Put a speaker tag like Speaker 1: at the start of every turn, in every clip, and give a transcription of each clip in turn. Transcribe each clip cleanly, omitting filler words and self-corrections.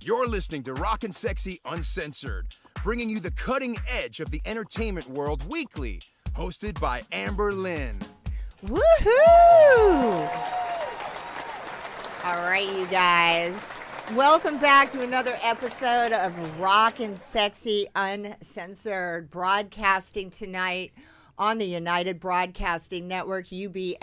Speaker 1: You're listening to Rock-N-Sexxy UnCensored, bringing you the cutting edge of the entertainment world weekly, hosted by Lynn.
Speaker 2: Woohoo! All right, you guys. Welcome back to another episode of Rock-N-Sexxy UnCensored, broadcasting tonight on the United Broadcasting Network, ubngo.com,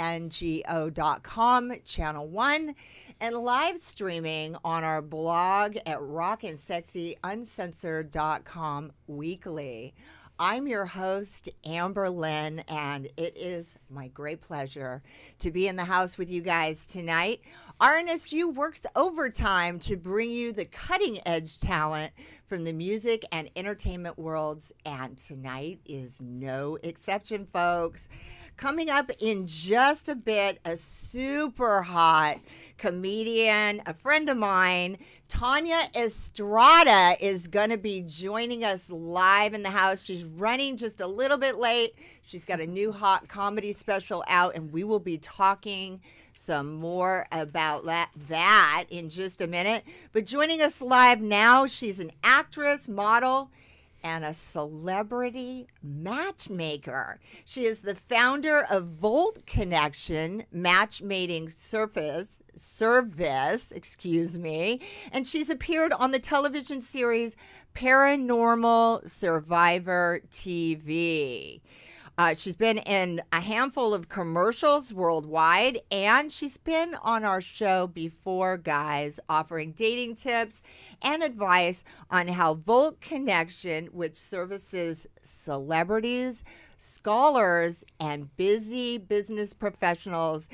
Speaker 2: Channel 1, and live streaming on our blog at rocknsexyuncensored.com weekly. I'm your host, Lynn, and it is my great pleasure to be in the house with you guys tonight. RNSU works overtime to bring you the cutting-edge talent from the music and entertainment worlds, and tonight is no exception, folks. Coming up in just a bit, a super hot comedian, a friend of mine, Tanya Estrada, is going to be joining us live in the house. She's running just a little bit late. She's got a new hot comedy special out, and we will be talking some more about that in just a minute. But joining us live now, she's an actress, model, and a celebrity matchmaker. She is the founder of Volt Connection matchmaking service, and she's appeared on the television series Paranormal Survivor TV. She's been in a handful of commercials worldwide, and she's been on our show before, guys, offering dating tips and advice on how Volt Connection, which services celebrities, scholars, and busy business professionals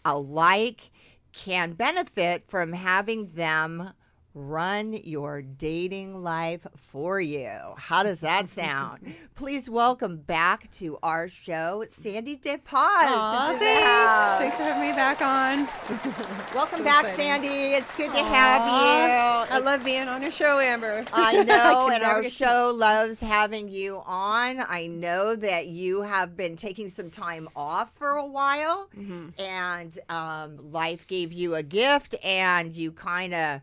Speaker 2: alike, can benefit from having them run your dating life for you. How does that sound? Please welcome back to our show, Sandy DePaz.
Speaker 3: Thanks for having me back on.
Speaker 2: Welcome back, Sandy. It's good to have you.
Speaker 3: I love being on your show, Amber.
Speaker 2: I know, and our show loves having you on. I know that you have been taking some time off for a while, and life gave you a gift, and you kind of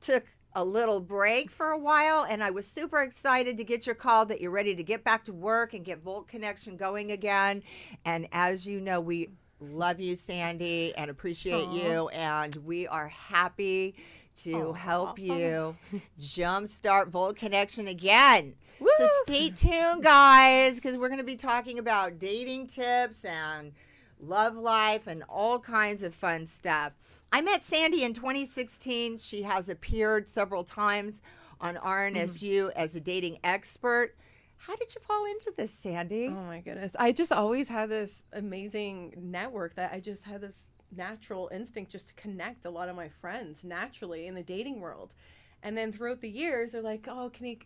Speaker 2: took a little break for a while, and I was super excited to get your call that you're ready to get back to work and get Volt Connection going again. And as you know, we love you, Sandy, and appreciate you, and we are happy to help you jumpstart Volt Connection again. Woo! So stay tuned, guys, because we're going to be talking about dating tips and love life and all kinds of fun stuff. I met Sandy in 2016. She has appeared several times on RNSU as a dating expert. How did you fall into this, Sandy?
Speaker 3: Oh, my goodness. I just always had this amazing network that I just had this natural instinct just to connect a lot of my friends naturally in the dating world. And then throughout the years, they're like, oh, can you,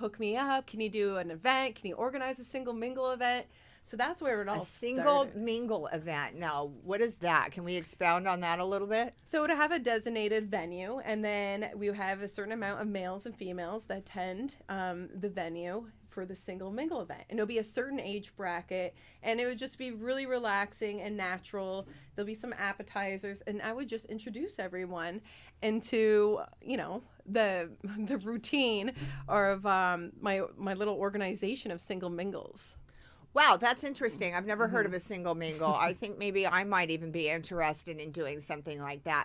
Speaker 3: hook me up? Can you do an event? Can you organize a single mingle event? So that's where it all started.
Speaker 2: A single mingle event. Now, what is that? Can we expound on that a little bit?
Speaker 3: So to have a designated venue, and then we have a certain amount of males and females that attend the venue for the single mingle event. And it'll be a certain age bracket, and it would just be really relaxing and natural. There'll be some appetizers, and I would just introduce everyone into, the routine of my little organization of single mingles.
Speaker 2: Wow, that's interesting. I've never heard of a single mingle. I think maybe I might even be interested in doing something like that.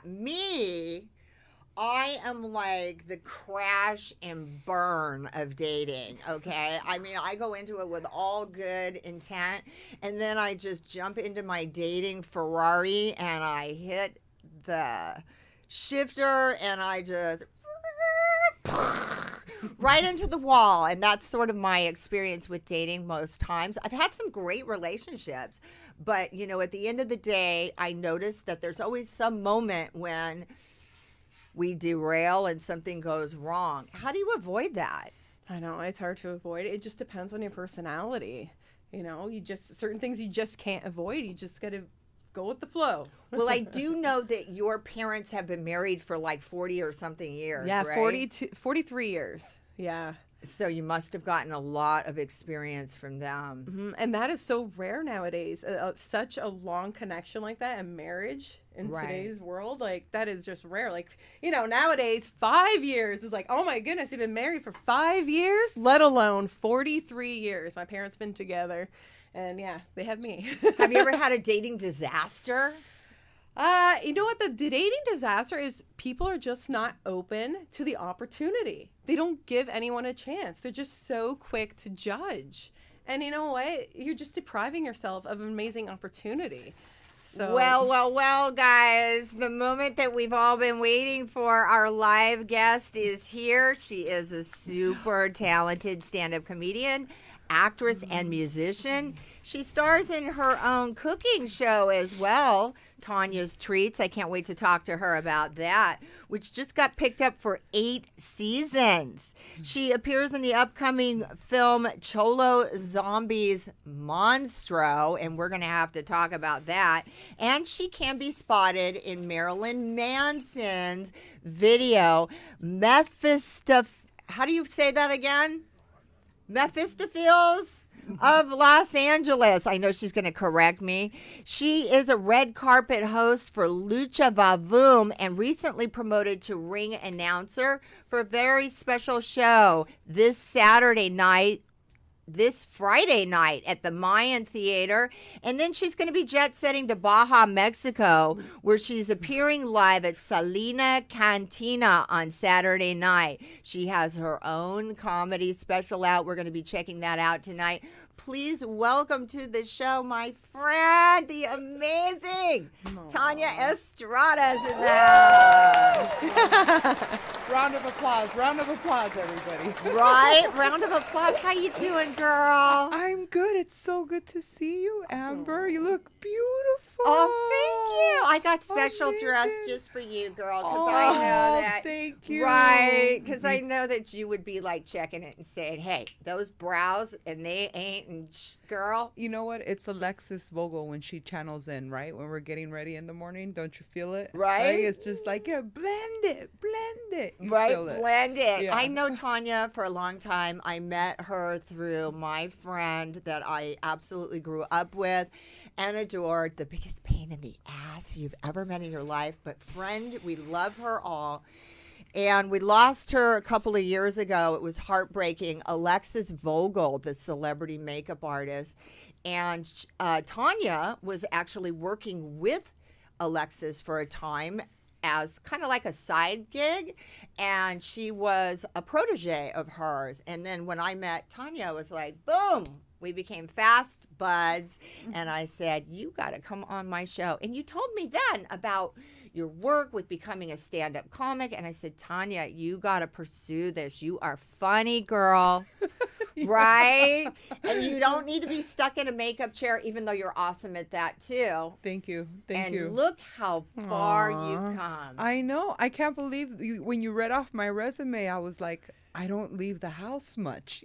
Speaker 2: I am like the crash and burn of dating, okay? I mean, I go into it with all good intent, and then I just jump into my dating Ferrari, and I hit the shifter, and I just right into the wall. And that's sort of my experience with dating most times. I've had some great relationships, but at the end of the day, I noticed that there's always some moment when we derail and something goes wrong. How do you avoid that?
Speaker 3: I know, it's hard to avoid. It just depends on your personality. Certain things you just can't avoid. You just got to go with the flow.
Speaker 2: Well, I do know that your parents have been married for like 40 or something years,
Speaker 3: yeah,
Speaker 2: right?
Speaker 3: 43 years. Yeah.
Speaker 2: So you must have gotten a lot of experience from them.
Speaker 3: And that is so rare nowadays. Such a long connection like that and marriage in today's world, like that is just rare. Like, nowadays 5 years is like, oh my goodness, they've been married for 5 years, let alone 43 years. My parents been together, and yeah, they have me.
Speaker 2: Have you ever had a dating disaster?
Speaker 3: You know what? The dating disaster is people are just not open to the opportunity. They don't give anyone a chance. They're just so quick to judge. And you know what? You're just depriving yourself of an amazing opportunity. So
Speaker 2: Well, guys, the moment that we've all been waiting for, our live guest is here. She is a super talented stand-up comedian, actress, and musician. She stars in her own cooking show as well, Tanya's Treats. I can't wait to talk to her about that, which just got picked up for 8 seasons. She appears in the upcoming film Cholo Zombies Monstro, and we're going to have to talk about that. And she can be spotted in Marilyn Manson's video, how do you say that again? Mephistopheles of Los Angeles. I know she's going to correct me. She is a red carpet host for Lucha Vavoom and recently promoted to ring announcer for a very special show this Friday night at the Mayan Theater. And then she's going to be jet setting to Baja, Mexico, where she's appearing live at Salina Cantina on Saturday night. She has her own comedy special out. We're going to be checking that out tonight. Please welcome to the show my friend, the amazing Tanya Estrada is in the house.
Speaker 4: Round of applause, everybody.
Speaker 2: Right? Round of applause. How you doing, girl?
Speaker 4: I'm good. It's so good to see you, Amber. You look beautiful.
Speaker 2: Oh, thank you. I got special dress just for you, girl, because I know that.
Speaker 4: Thank you.
Speaker 2: Right, because I know that you would be like checking it and saying, hey, those brows, and they ain't, and girl.
Speaker 4: You know what? It's Alexis Vogel when she channels in, right? When we're getting ready in the morning. Don't you feel it?
Speaker 2: Right.
Speaker 4: Like, it's just like, blend it. You
Speaker 2: right,
Speaker 4: feel it.
Speaker 2: blend it.
Speaker 4: Yeah.
Speaker 2: I know Tanya for a long time. I met her through my friend that I absolutely grew up with and adored. The biggest pain in the ass you've ever met in your life. But friend, we love her all. And we lost her a couple of years ago. It was heartbreaking. Alexis Vogel, the celebrity makeup artist. And Tanya was actually working with Alexis for a time as kind of like a side gig, and she was a protege of hers. And then when I met Tanya, it was like, boom, we became fast buds. And I said, you got to come on my show. And you told me then about your work with becoming a stand-up comic. And I said, Tanya, you got to pursue this. You are funny, girl. Right? And you don't need to be stuck in a makeup chair, even though you're awesome at that too.
Speaker 4: Thank you.
Speaker 2: And look how far you've come.
Speaker 4: I know. I can't believe when you read off my resume, I was like, I don't leave the house much,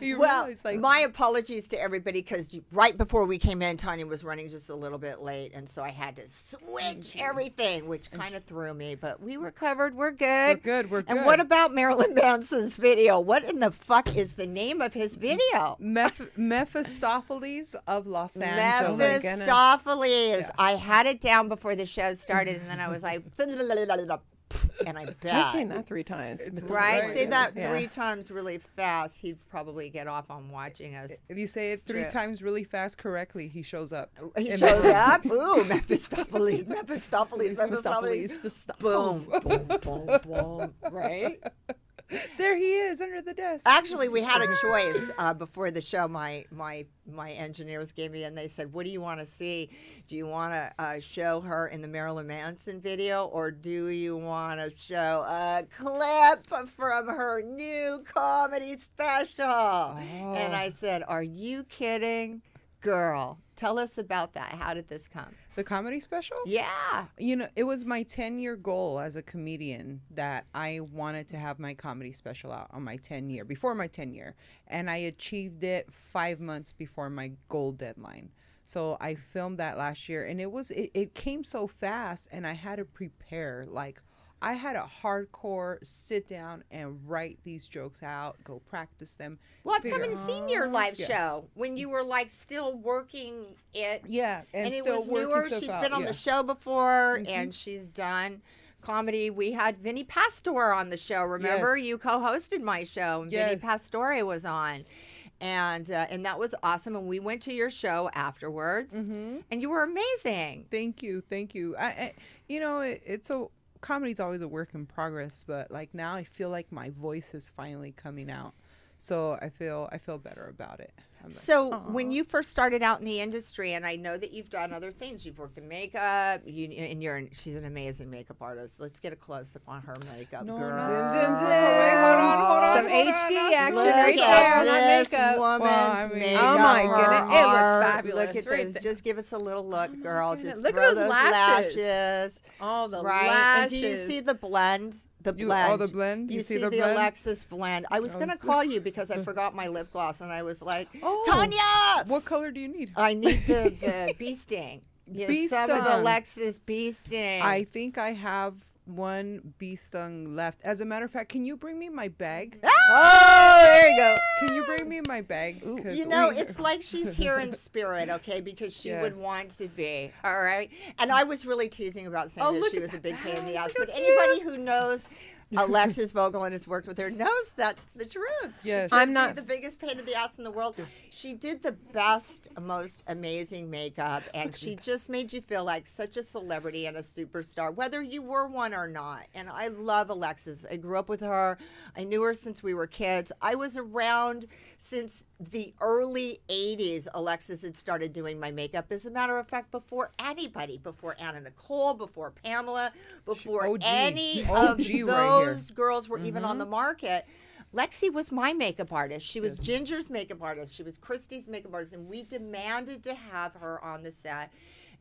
Speaker 2: Well, my apologies to everybody, because right before we came in, Tanya was running just a little bit late, and so I had to switch everything, which kind of threw me, but we were covered. We're good.
Speaker 4: We're good.
Speaker 2: And what about Marilyn Manson's video? What in the fuck is the name of his video?
Speaker 4: Mephistopheles of Los Angeles.
Speaker 2: Mephistopheles.
Speaker 4: Yeah.
Speaker 2: I had it down before the show started, and then I was like, and I bet.
Speaker 3: Try saying that 3 times.
Speaker 2: Right? Say that
Speaker 3: Yeah.
Speaker 2: 3 times really fast. He'd probably get off on watching us.
Speaker 4: If you say it 3 times really fast correctly, he shows up.
Speaker 2: He shows up. Ooh, Mephistopheles. Boom, boom, boom, boom. Right?
Speaker 4: There he is under the desk.
Speaker 2: Actually, we had a choice before the show. My engineers gave me, and they said, what do you want to see? Do you want to show her in the Marilyn Manson video, or do you want to show a clip from her new comedy special? Oh. And I said, are you kidding? Girl, tell us about that. How did this come?
Speaker 4: The comedy special?
Speaker 2: Yeah.
Speaker 4: It was my 10-year goal as a comedian that I wanted to have my comedy special out on my 10-year, before my 10-year. And I achieved it 5 months before my goal deadline. So I filmed that last year, and it came so fast, and I had to prepare like I had a hardcore sit down and write these jokes out, go practice them.
Speaker 2: Well, I've come and seen your live
Speaker 4: Yeah.
Speaker 2: show when you were like still working it.
Speaker 4: Yeah,
Speaker 2: And it
Speaker 4: still
Speaker 2: was
Speaker 4: working
Speaker 2: newer.
Speaker 4: stuff
Speaker 2: She's
Speaker 4: out,
Speaker 2: been on
Speaker 4: yeah.
Speaker 2: the show before, and she's done comedy. We had Vinny Pastore on the show. Remember,
Speaker 4: Yes.
Speaker 2: you co-hosted my show, and Vinny
Speaker 4: Yes.
Speaker 2: Pastore was on, and that was awesome. And we went to your show afterwards, and you were amazing.
Speaker 4: Thank you. You know, it's so comedy's always a work in progress, but like now I feel like my voice is finally coming out, so I feel better about it. I'm like,
Speaker 2: So when you first started out in the industry, and I know that you've done other things, you've worked in makeup, she's an amazing makeup artist. Let's get a close up on her makeup, girl.
Speaker 4: hold on.
Speaker 3: Some HD action
Speaker 2: Look
Speaker 3: right there
Speaker 2: at
Speaker 3: on that
Speaker 2: this
Speaker 3: makeup.
Speaker 2: woman's
Speaker 4: Well, I mean-
Speaker 2: makeup.
Speaker 3: Oh my
Speaker 2: her
Speaker 3: goodness, it looks
Speaker 2: art.
Speaker 3: fabulous
Speaker 2: Look at
Speaker 3: right
Speaker 2: this.
Speaker 3: there.
Speaker 2: Just give us a little look, girl.
Speaker 3: goodness.
Speaker 2: Just
Speaker 3: Look at
Speaker 2: throw
Speaker 3: those
Speaker 2: lashes.
Speaker 3: lashes. Oh, the
Speaker 2: Right.
Speaker 3: lashes.
Speaker 2: And do you see the blend? The
Speaker 4: You-
Speaker 2: blend.
Speaker 4: oh, the blend?
Speaker 2: You
Speaker 4: You
Speaker 2: see
Speaker 4: see
Speaker 2: the
Speaker 4: the blend?
Speaker 2: Alexis blend. I was going to call you because I forgot my lip gloss, and I was like,
Speaker 4: Oh.
Speaker 2: Tanya!
Speaker 4: What color do you need?
Speaker 2: I need the bee sting.
Speaker 4: Bee
Speaker 2: some of the
Speaker 4: stung.
Speaker 2: Alexis bee sting.
Speaker 4: I think I have one bee stung left. As a matter of fact, can you bring me my bag?
Speaker 3: Oh, there you go.
Speaker 4: Can you bring me my bag? 'Cause
Speaker 2: You know,
Speaker 4: we-
Speaker 2: it's like she's here in spirit, okay? Because she would
Speaker 4: Yes.
Speaker 2: want to be, all right? And I was really teasing about saying
Speaker 3: Oh,
Speaker 2: that
Speaker 3: look
Speaker 2: she
Speaker 3: at
Speaker 2: was a
Speaker 3: that
Speaker 2: big pain in the
Speaker 3: bag.
Speaker 2: ass.
Speaker 3: Look
Speaker 2: But
Speaker 3: how
Speaker 2: anybody who knows Alexis Vogel and has worked with her knows that's the truth.
Speaker 4: Yes.
Speaker 2: She could
Speaker 3: I'm not-
Speaker 2: be the biggest pain in the ass in the world. She did the best, most amazing makeup, and she just made you feel like such a celebrity and a superstar, whether you were one or not. And I love Alexis. I grew up with her. I knew her since we were kids. I was around since the early 80s. Alexis had started doing my makeup. As a matter of fact, before anybody, before Anna Nicole, before Pamela, before
Speaker 4: OG.
Speaker 2: any of
Speaker 4: OG right here.
Speaker 2: those girls were even on the market. Lexi was my makeup artist. She was
Speaker 4: Yes.
Speaker 2: Ginger's makeup artist. She was Christy's makeup artist. And we demanded to have her on the set.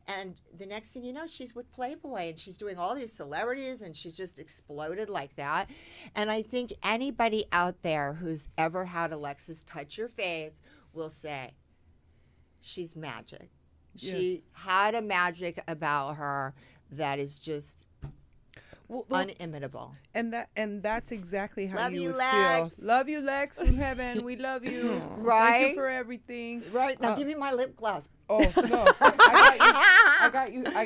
Speaker 2: And the next thing you know, she's with Playboy and she's doing all these celebrities and she's just exploded like that. And I think anybody out there who's ever had Alexis touch your face will say, she's magic. She had a magic about her that is just
Speaker 4: Well,
Speaker 2: unimitable.
Speaker 4: and that's exactly how
Speaker 2: Love
Speaker 4: you
Speaker 2: you,
Speaker 4: would
Speaker 2: Lex.
Speaker 4: feel. Love you, Lex, from heaven. We love you. Thank
Speaker 2: Right?
Speaker 4: you for everything.
Speaker 2: Right, now give me my lip gloss.
Speaker 4: Oh no, I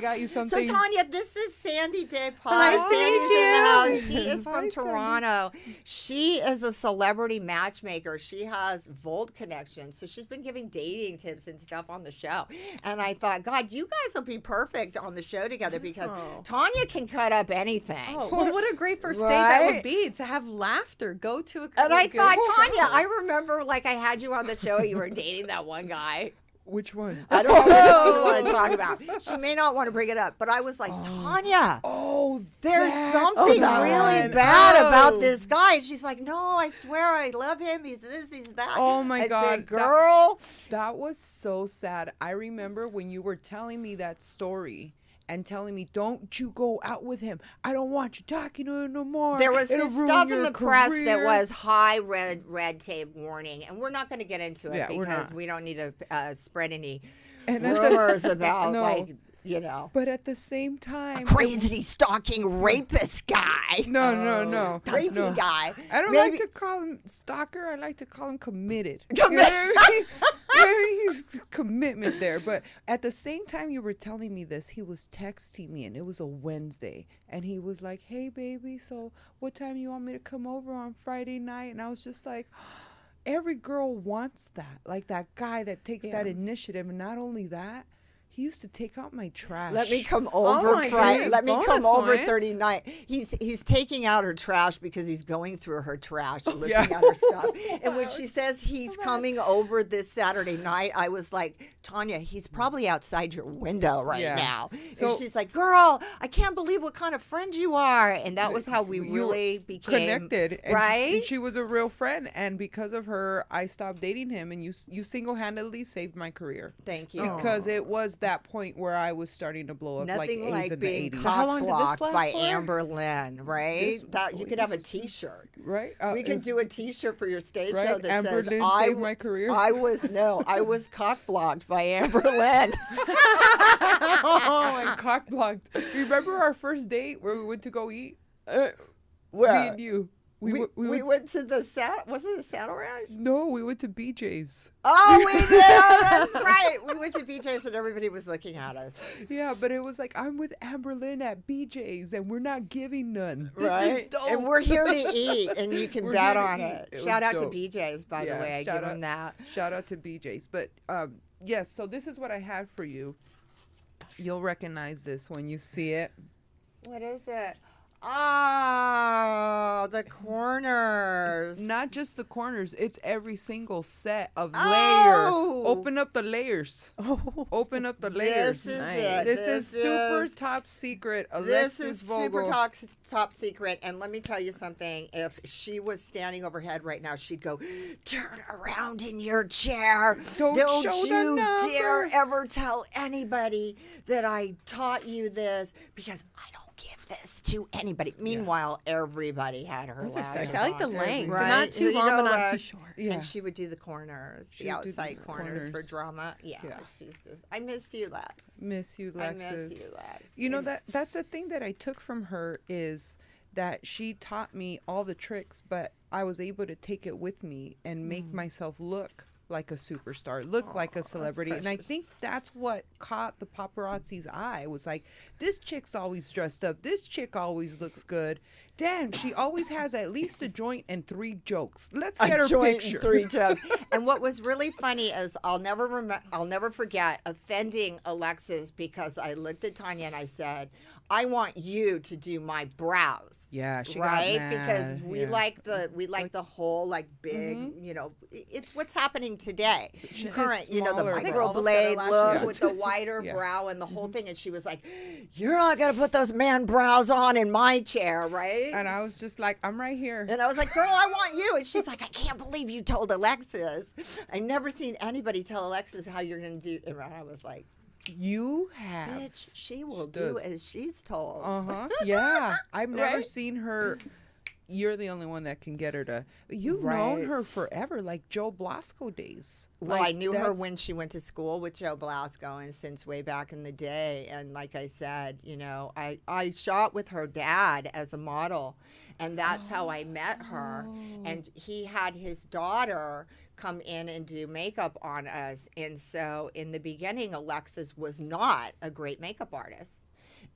Speaker 4: got you
Speaker 2: So
Speaker 4: something.
Speaker 2: Tanya, this is Sandy DePaul.
Speaker 3: Nice to
Speaker 2: Sandy's
Speaker 3: meet
Speaker 2: in the
Speaker 3: you.
Speaker 2: house. She is
Speaker 4: Hi,
Speaker 2: from
Speaker 4: Sandy.
Speaker 2: Toronto. She is a celebrity matchmaker. She has Volt connections, so she's been giving dating tips and stuff on the show. And I thought, God, you guys will be perfect on the show together because Tanya can cut up anything.
Speaker 3: Oh, well, what a great first date that
Speaker 2: Right?
Speaker 3: would be to have laughter. Go to a
Speaker 2: And I
Speaker 3: good
Speaker 2: thought,
Speaker 3: show.
Speaker 2: Tanya, I remember like I had you on the show. You were dating that one guy.
Speaker 4: Which one?
Speaker 2: I don't know what you want to talk about. She may not want to bring it up, but I was like, Tanya.
Speaker 4: Oh,
Speaker 2: There's
Speaker 4: that
Speaker 2: something
Speaker 4: one.
Speaker 2: really bad
Speaker 3: Oh.
Speaker 2: about this guy. She's like, no, I swear I love him. He's this, he's that.
Speaker 4: Oh, my
Speaker 2: I
Speaker 4: God.
Speaker 2: said, girl.
Speaker 4: That was so sad. I remember when you were telling me that story and telling me, don't you go out with him. I don't want you talking to him no more.
Speaker 2: There was
Speaker 4: It'll
Speaker 2: this
Speaker 4: ruin
Speaker 2: stuff in
Speaker 4: your
Speaker 2: the press that
Speaker 4: career."
Speaker 2: was high red tape warning, and we're not going to get into it
Speaker 4: Yeah, we're
Speaker 2: because
Speaker 4: not.
Speaker 2: we don't need to spread any
Speaker 4: And at the-
Speaker 2: rumors about
Speaker 4: No.
Speaker 2: like, you know,
Speaker 4: But at the same time,
Speaker 2: crazy stalking rapist guy.
Speaker 4: No.
Speaker 2: Creepy
Speaker 4: no.
Speaker 2: guy.
Speaker 4: I don't
Speaker 2: Maybe-
Speaker 4: like to call him stalker. I like to call him committed.
Speaker 2: Committed.
Speaker 4: He's commitment there. But at the same time you were telling me this, he was texting me, and it was a Wednesday, and he was like, "Hey, baby, so what time you want me to come over on Friday night?" And I was just like, every girl wants that, like that guy that takes that initiative. And not only that, he used to take out my trash.
Speaker 2: Let me come over
Speaker 3: my
Speaker 2: Friday.
Speaker 3: goodness,
Speaker 2: Let me come
Speaker 3: bonus
Speaker 2: over
Speaker 3: points.
Speaker 2: 39. He's taking out her trash because he's going through her trash and looking
Speaker 4: yeah.
Speaker 2: at her stuff. And when she says he's coming over this Saturday night, I was like, Tanya, he's probably outside your window right
Speaker 4: Yeah.
Speaker 2: now.
Speaker 4: So-
Speaker 2: and she's like, girl, I can't believe what kind of friend you are. And that was how we
Speaker 4: You
Speaker 2: really became
Speaker 4: connected, and
Speaker 2: right?
Speaker 4: and she was a real friend, and because of her, I stopped dating him, and you single-handedly saved my career.
Speaker 2: Thank you.
Speaker 4: Because it was that point where I was starting to blow up
Speaker 2: Nothing
Speaker 4: like
Speaker 2: like
Speaker 4: AIDS in the
Speaker 2: being
Speaker 4: 80s.
Speaker 3: How long did this
Speaker 2: cock-blocked
Speaker 3: last
Speaker 2: by
Speaker 3: for?
Speaker 2: Amber Lynn, right?
Speaker 4: This-
Speaker 2: That you could have a
Speaker 4: this-
Speaker 2: T-shirt.
Speaker 4: Right?
Speaker 2: We could do a T-shirt for your stage
Speaker 4: Right?
Speaker 2: show that
Speaker 4: Amber
Speaker 2: says
Speaker 4: Lynn
Speaker 2: I
Speaker 4: saved
Speaker 2: w-
Speaker 4: my career."
Speaker 2: I was cock blocked by Amber Lynn.
Speaker 4: Oh, and cock blocked. Remember our first date where we went to go eat? Me and you.
Speaker 2: We went to the was it the Saddle Ranch?
Speaker 4: No, we went to BJ's.
Speaker 2: Oh, we did. That's right. We went to BJ's and everybody was looking at us.
Speaker 4: Yeah, but it was like, I'm with Amber Lynn at BJ's and we're not giving none. This
Speaker 2: Right?
Speaker 4: is dope.
Speaker 2: And we're here to eat, and you can
Speaker 4: We're
Speaker 2: bet
Speaker 4: here to
Speaker 2: on
Speaker 4: eat.
Speaker 2: it.
Speaker 4: It was
Speaker 2: Shout out
Speaker 4: dope.
Speaker 2: to BJ's, by the way. I give them that.
Speaker 4: Shout out to BJ's. But yes, so this is what I had for you. You'll recognize this when you see it.
Speaker 2: What is it? Oh, the corners.
Speaker 4: Not just the corners, it's every single set of
Speaker 2: Oh.
Speaker 4: layer. Open up the layers. Open up the layers.
Speaker 2: This is it.
Speaker 4: This is super
Speaker 2: is-
Speaker 4: top secret.
Speaker 2: This
Speaker 4: Alexis
Speaker 2: is
Speaker 4: Vogel.
Speaker 2: super top secret. And let me tell you something. If she was standing overhead right now, she'd go, turn around in your chair.
Speaker 4: Don't show the
Speaker 2: you dare
Speaker 4: number."
Speaker 2: ever tell anybody that I taught you this, because I don't give this to anybody. Meanwhile, everybody had her
Speaker 4: Those are
Speaker 2: lashes
Speaker 4: sexy.
Speaker 3: I like the
Speaker 2: on.
Speaker 3: length, but
Speaker 2: Right?
Speaker 3: not
Speaker 2: Here
Speaker 3: too
Speaker 2: you
Speaker 3: long,
Speaker 2: go,
Speaker 3: but not too
Speaker 2: Lex.
Speaker 3: short.
Speaker 4: Yeah.
Speaker 2: And she would do the corners,
Speaker 4: She
Speaker 2: the
Speaker 4: would do
Speaker 2: outside
Speaker 4: the
Speaker 2: corners for
Speaker 4: corners.
Speaker 2: drama. Yeah,
Speaker 4: Yeah.
Speaker 2: she's just. I miss you, Lex.
Speaker 4: Miss you,
Speaker 2: I
Speaker 4: Lexus.
Speaker 2: miss you, Lex.
Speaker 4: You know, that's the thing that I took from her, is that she taught me all the tricks, but I was able to take it with me and make myself look like a superstar, look like a celebrity. And I
Speaker 3: precious.
Speaker 4: think that's what caught the paparazzi's eye. Was like, this chick's always dressed up. This chick always looks good. Damn, she always has at least a joint and 3 jokes. Let's get her
Speaker 2: joint
Speaker 4: picture.
Speaker 2: and 3 jokes. And what was really funny is I'll never forget offending Alexis, because I looked at Tanya and I said, I want you to do my brows.
Speaker 4: Yeah, she got
Speaker 2: right,
Speaker 4: mad,
Speaker 2: because we
Speaker 4: yeah.
Speaker 2: like the whole like big, you know, it's what's happening today.
Speaker 4: She's
Speaker 2: Current, you know, the
Speaker 4: smaller, but-
Speaker 2: microblade
Speaker 3: Almost
Speaker 2: look
Speaker 3: got
Speaker 2: with the wider
Speaker 4: Yeah.
Speaker 2: brow and the whole thing, and she was like, "You're not gonna put those man brows on in my chair, right?"
Speaker 4: And I was just like, I'm right here.
Speaker 2: And I was like, girl, I want you. And she's like, I can't believe you told Alexis. I never seen anybody tell Alexis how you're going to do. And I was like,
Speaker 4: You have.
Speaker 2: bitch, she will do
Speaker 4: does.
Speaker 2: as she's told.
Speaker 4: Uh-huh. Yeah. I've never
Speaker 2: Right?
Speaker 4: seen her. You're the only one that can get her to. You've
Speaker 2: Right.
Speaker 4: known her forever, like Joe Blasco days.
Speaker 2: Well,
Speaker 4: Like,
Speaker 2: I knew her
Speaker 4: that's-
Speaker 2: when she went to school with Joe Blasco, and since way back in the day. And like I said, you know, I shot with her dad as a model, and that's how I met her. And he had his daughter come in and do makeup on us. And so in the beginning, Alexis was not a great makeup artist.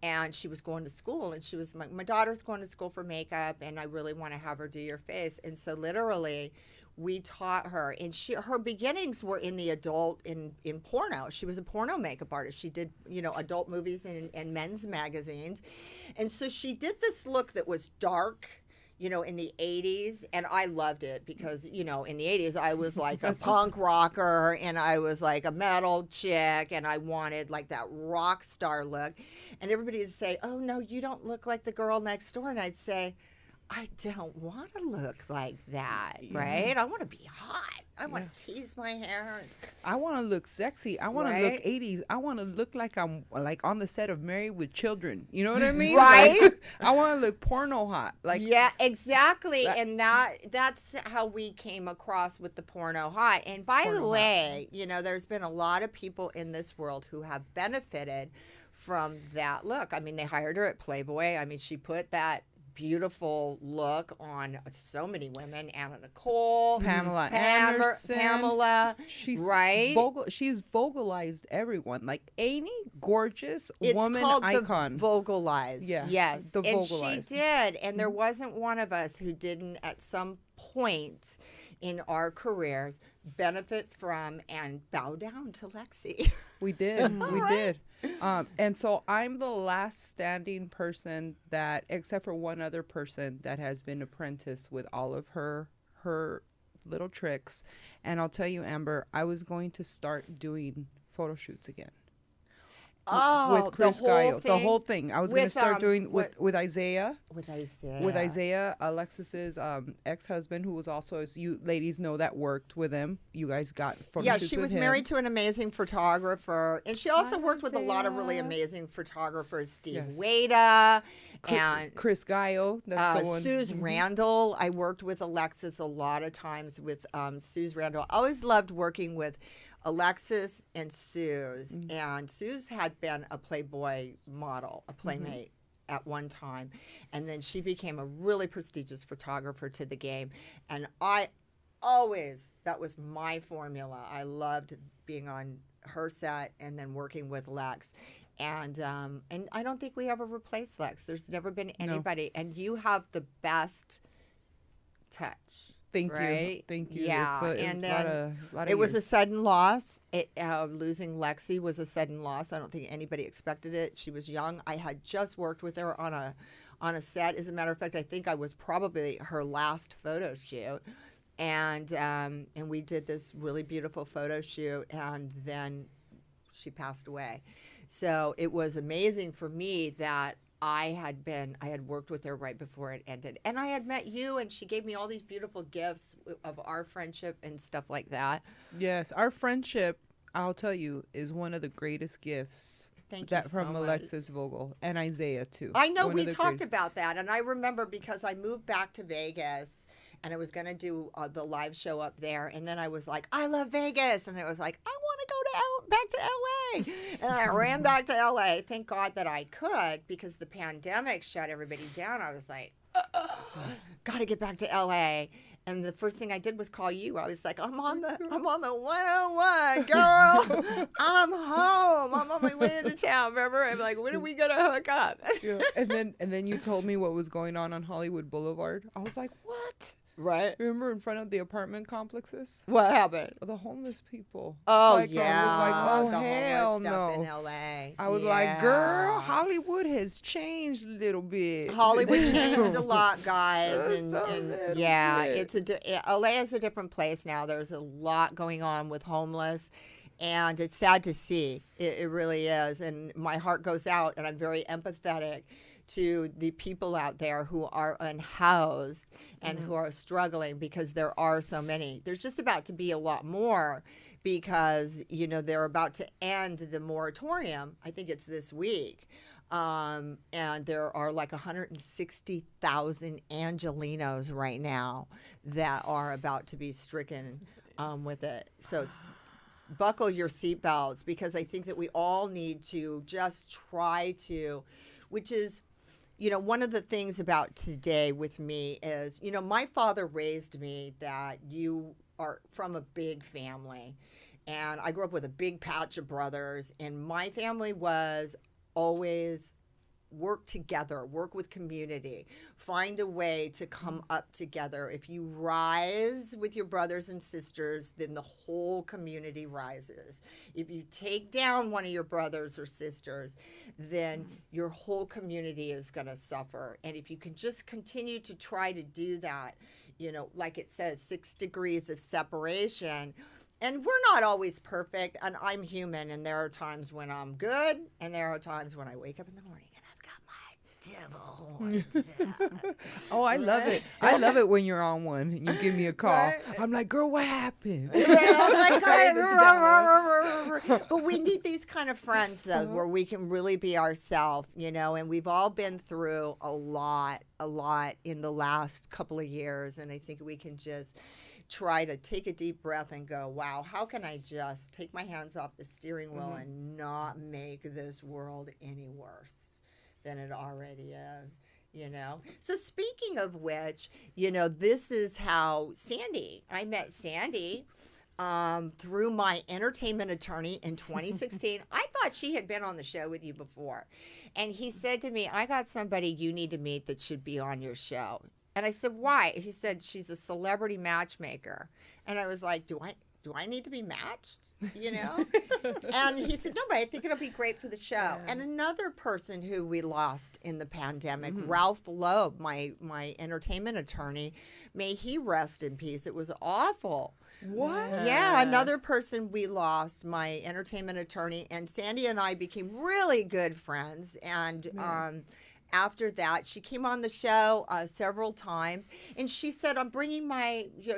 Speaker 2: And she was going to school, and she was my daughter's going to school for makeup, and I really want to have her do your face. And so literally we taught her, and her beginnings were in the adult in porno. She was a porno makeup artist. She did, you know, adult movies and men's magazines. And so she did this look that was dark, you know, in the 80s, and I loved it because, you know, in the 80s I was like a punk rocker, and I was like a metal chick, and I wanted like that rock star look. And everybody would say, oh no, you don't look like the girl next door. And I'd say, I don't want to look like that, right? I want to be hot. I want to tease my hair.
Speaker 4: I want to look sexy. I want to
Speaker 2: Right?
Speaker 4: look 80s. I want to look like I'm like on the set of Married with Children. You know what I mean?
Speaker 2: Right?
Speaker 4: Like, I want to look porno hot. Like,
Speaker 2: Yeah, exactly.
Speaker 4: that-
Speaker 2: And that's how we came across with the porno hot. And by
Speaker 4: Porno
Speaker 2: the
Speaker 4: hot.
Speaker 2: way, you know, there's been a lot of people in this world who have benefited from that look. I mean, they hired her at Playboy. I mean, she put that beautiful look on so many women. Anna Nicole,
Speaker 4: Pamela Anderson.
Speaker 2: Pamela,
Speaker 4: She's
Speaker 2: right?
Speaker 4: She's Vogelized everyone. Like any gorgeous
Speaker 2: It's
Speaker 4: woman
Speaker 2: called
Speaker 4: icon.
Speaker 2: the Vogelized.
Speaker 4: Yeah,
Speaker 2: Yes.
Speaker 4: the
Speaker 2: and
Speaker 4: Vogelized.
Speaker 2: she did. And there wasn't one of us who didn't at some point in our careers benefit from and bow down to Lexi.
Speaker 4: We did. We did. And so I'm the last standing person that, except for one other person that has been apprenticed with all of her little tricks. And I'll tell you, Amber, I was going to start doing photo shoots again.
Speaker 2: Oh,
Speaker 4: With Chris Gallo. The whole thing. I was going to
Speaker 2: With,
Speaker 4: start doing
Speaker 2: what-
Speaker 4: with Isaiah.
Speaker 2: with Isaiah.
Speaker 4: With Isaiah, Alexis's ex-husband, who was also, as you ladies know, that worked with him. You guys got photo
Speaker 2: Yeah,
Speaker 4: shoots
Speaker 2: she
Speaker 4: with
Speaker 2: was
Speaker 4: him.
Speaker 2: married to an amazing photographer, and she also
Speaker 4: Hi,
Speaker 2: worked with a lot of really
Speaker 4: Isaiah.
Speaker 2: amazing photographers, Steve
Speaker 4: Yes.
Speaker 2: Wada, and
Speaker 4: Chris Gallo. That's the one.
Speaker 2: Suze Randall. I worked with Alexis a lot of times with Suze Randall. I always loved working with Alexis and Suze. And Suze had been a Playboy model, a Playmate. at one time. And then she became a really prestigious photographer to the game. And that was my formula. I loved being on her set and then working with Lex. And I don't think we ever replaced Lex. There's never been anybody. No. And you have the best touch.
Speaker 4: Thank
Speaker 2: right?
Speaker 4: you. Thank you.
Speaker 2: Yeah.
Speaker 4: And then
Speaker 2: it was a sudden loss. Losing Lexi was a sudden loss. I don't think anybody expected it. She was young. I had just worked with her on a set. As a matter of fact, I think I was probably her last photo shoot. And we did this really beautiful photo shoot, and then she passed away. So it was amazing for me that I had worked with her right before it ended. And I had met you, and she gave me all these beautiful gifts of our friendship and stuff like that.
Speaker 4: Yes, our friendship, I'll tell you, is one of the greatest gifts.
Speaker 2: Thank you so
Speaker 4: from
Speaker 2: much.
Speaker 4: Alexis Vogel and Isaiah, too.
Speaker 2: I know we talked about that, and I remember because I moved back to Vegas, and I was going to do the live show up there, and then I was like, I love Vegas, and I was like, I want to go back to L.A., and I ran back to L.A. Thank God that I could, because the pandemic shut everybody down. I was like, got to get back to L.A., and the first thing I did was call you. I was like, I'm on the 101, girl. I'm home. I'm on my way into town. Remember? I'm like, when are we gonna hook up?
Speaker 4: Yeah. And then you told me what was going on Hollywood Boulevard. I was like, what?
Speaker 2: Right.
Speaker 4: Remember in front of the apartment complexes?
Speaker 2: What happened?
Speaker 4: The homeless people.
Speaker 2: Oh,
Speaker 4: like,
Speaker 2: yeah.
Speaker 4: I was like, oh,
Speaker 2: the
Speaker 4: hell
Speaker 2: homeless stuff
Speaker 4: no.
Speaker 2: in L.A.
Speaker 4: I was like, girl, Hollywood has changed a little bit.
Speaker 2: Hollywood changed a lot, guys.
Speaker 4: Bit.
Speaker 2: LA is a different place now. There's a lot going on with homeless, and it's sad to see. It really is. And my heart goes out, and I'm very empathetic to the people out there who are unhoused and who are struggling, because there are so many. There's just about to be a lot more, because, they're about to end the moratorium. I think it's this week. And there are like 160,000 Angelinos right now that are about to be stricken with it. So buckle your seatbelts, because I think that we all need to just try to, which is, one of the things about today with me is, my father raised me that you are from a big family. And I grew up with a big patch of brothers. And my family was always work together, work with community, find a way to come up together. If you rise with your brothers and sisters, then the whole community rises. If you take down one of your brothers or sisters, then your whole community is going to suffer. And if you can just continue to try to do that, like it says, 6 degrees of separation. And we're not always perfect, and I'm human, and there are times when I'm good, and there are times when I wake up in the morning and I've got my devil horns out.
Speaker 4: Oh, I love it. I love it when you're on one and you give me a call.
Speaker 2: Right.
Speaker 4: I'm like, girl, what happened?
Speaker 2: But we need these kind of friends, though, where we can really be ourselves, and we've all been through a lot in the last couple of years, and I think we can just try to take a deep breath and go, wow, how can I just take my hands off the steering wheel and not make this world any worse than it already is, So speaking of which, this is how I met Sandy through my entertainment attorney in 2016. I thought she had been on the show with you before. And he said to me, I got somebody you need to meet that should be on your show. And I said, why? He said, she's a celebrity matchmaker. And I was like, do I need to be matched? And he said, no, but I think it'll be great for the show. Yeah. And another person who we lost in the pandemic, Ralph Loeb, my entertainment attorney, may he rest in peace. It was awful.
Speaker 4: What?
Speaker 2: Yeah, another person we lost, my entertainment attorney, and Sandy and I became really good friends. And after that, she came on the show several times, and she said, I'm bringing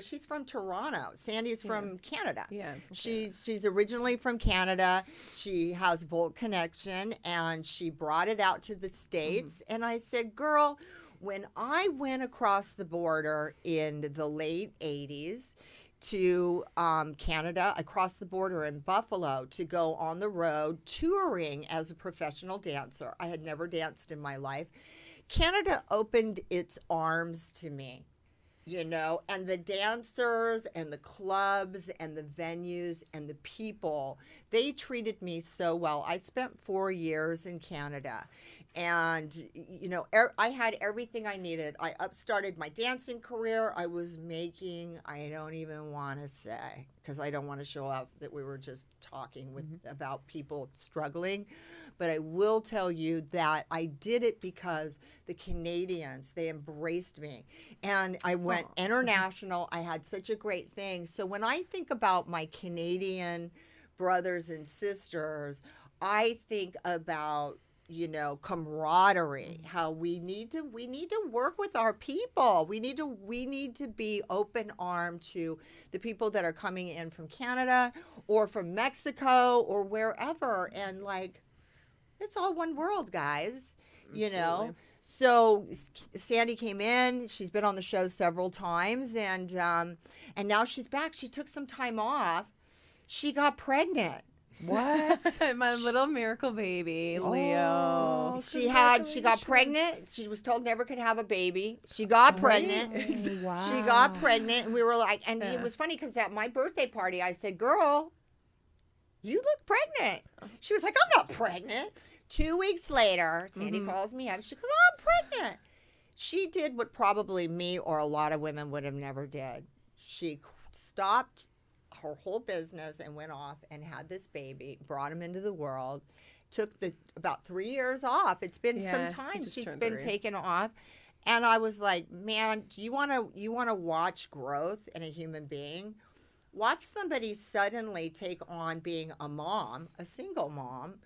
Speaker 2: she's from Toronto. Sandy's from Canada.
Speaker 3: Yeah.
Speaker 2: She's originally from Canada. She has Volt Connection, and she brought it out to the States. And I said, girl, when I went across the border in the late 80s, to Canada, across the border in Buffalo, to go on the road touring as a professional dancer. I had never danced in my life. Canada opened its arms to me, you know, and the dancers and the clubs and the venues and the people, they treated me so well. I spent 4 years in Canada. And, you know, I had everything I needed. I upstarted my dancing career. I was making, I don't even want to say, because I don't want to show off that we were just talking about people struggling. But I will tell you that I did it because the Canadians, they embraced me. And I went international. I had such a great thing. So when I think about my Canadian brothers and sisters, I think about, you know, camaraderie, how we need to work with our people. We need to be open armed to the people that are coming in from Canada or from Mexico or wherever. And like, it's all one world, guys, you know? So Sandy came in, she's been on the show several times, and now she's back. She took some time off. She got pregnant.
Speaker 4: What?
Speaker 3: My little miracle baby, Leo.
Speaker 2: She got pregnant. She was told never could have a baby. She got pregnant.
Speaker 4: Wow.
Speaker 2: She got pregnant, and we were like, and it was funny because at my birthday party, I said, "Girl, you look pregnant." She was like, "I'm not pregnant." 2 weeks later, Sandy calls me up. She goes, "Oh, I'm pregnant." She did what probably me or a lot of women would have never did. She stopped her whole business and went off and had this baby, brought him into the world, took about 3 years off. It's been some time she's been taken off. And I was like, man, do you want to watch growth in a human being? Watch somebody suddenly take on being a mom, a single mom,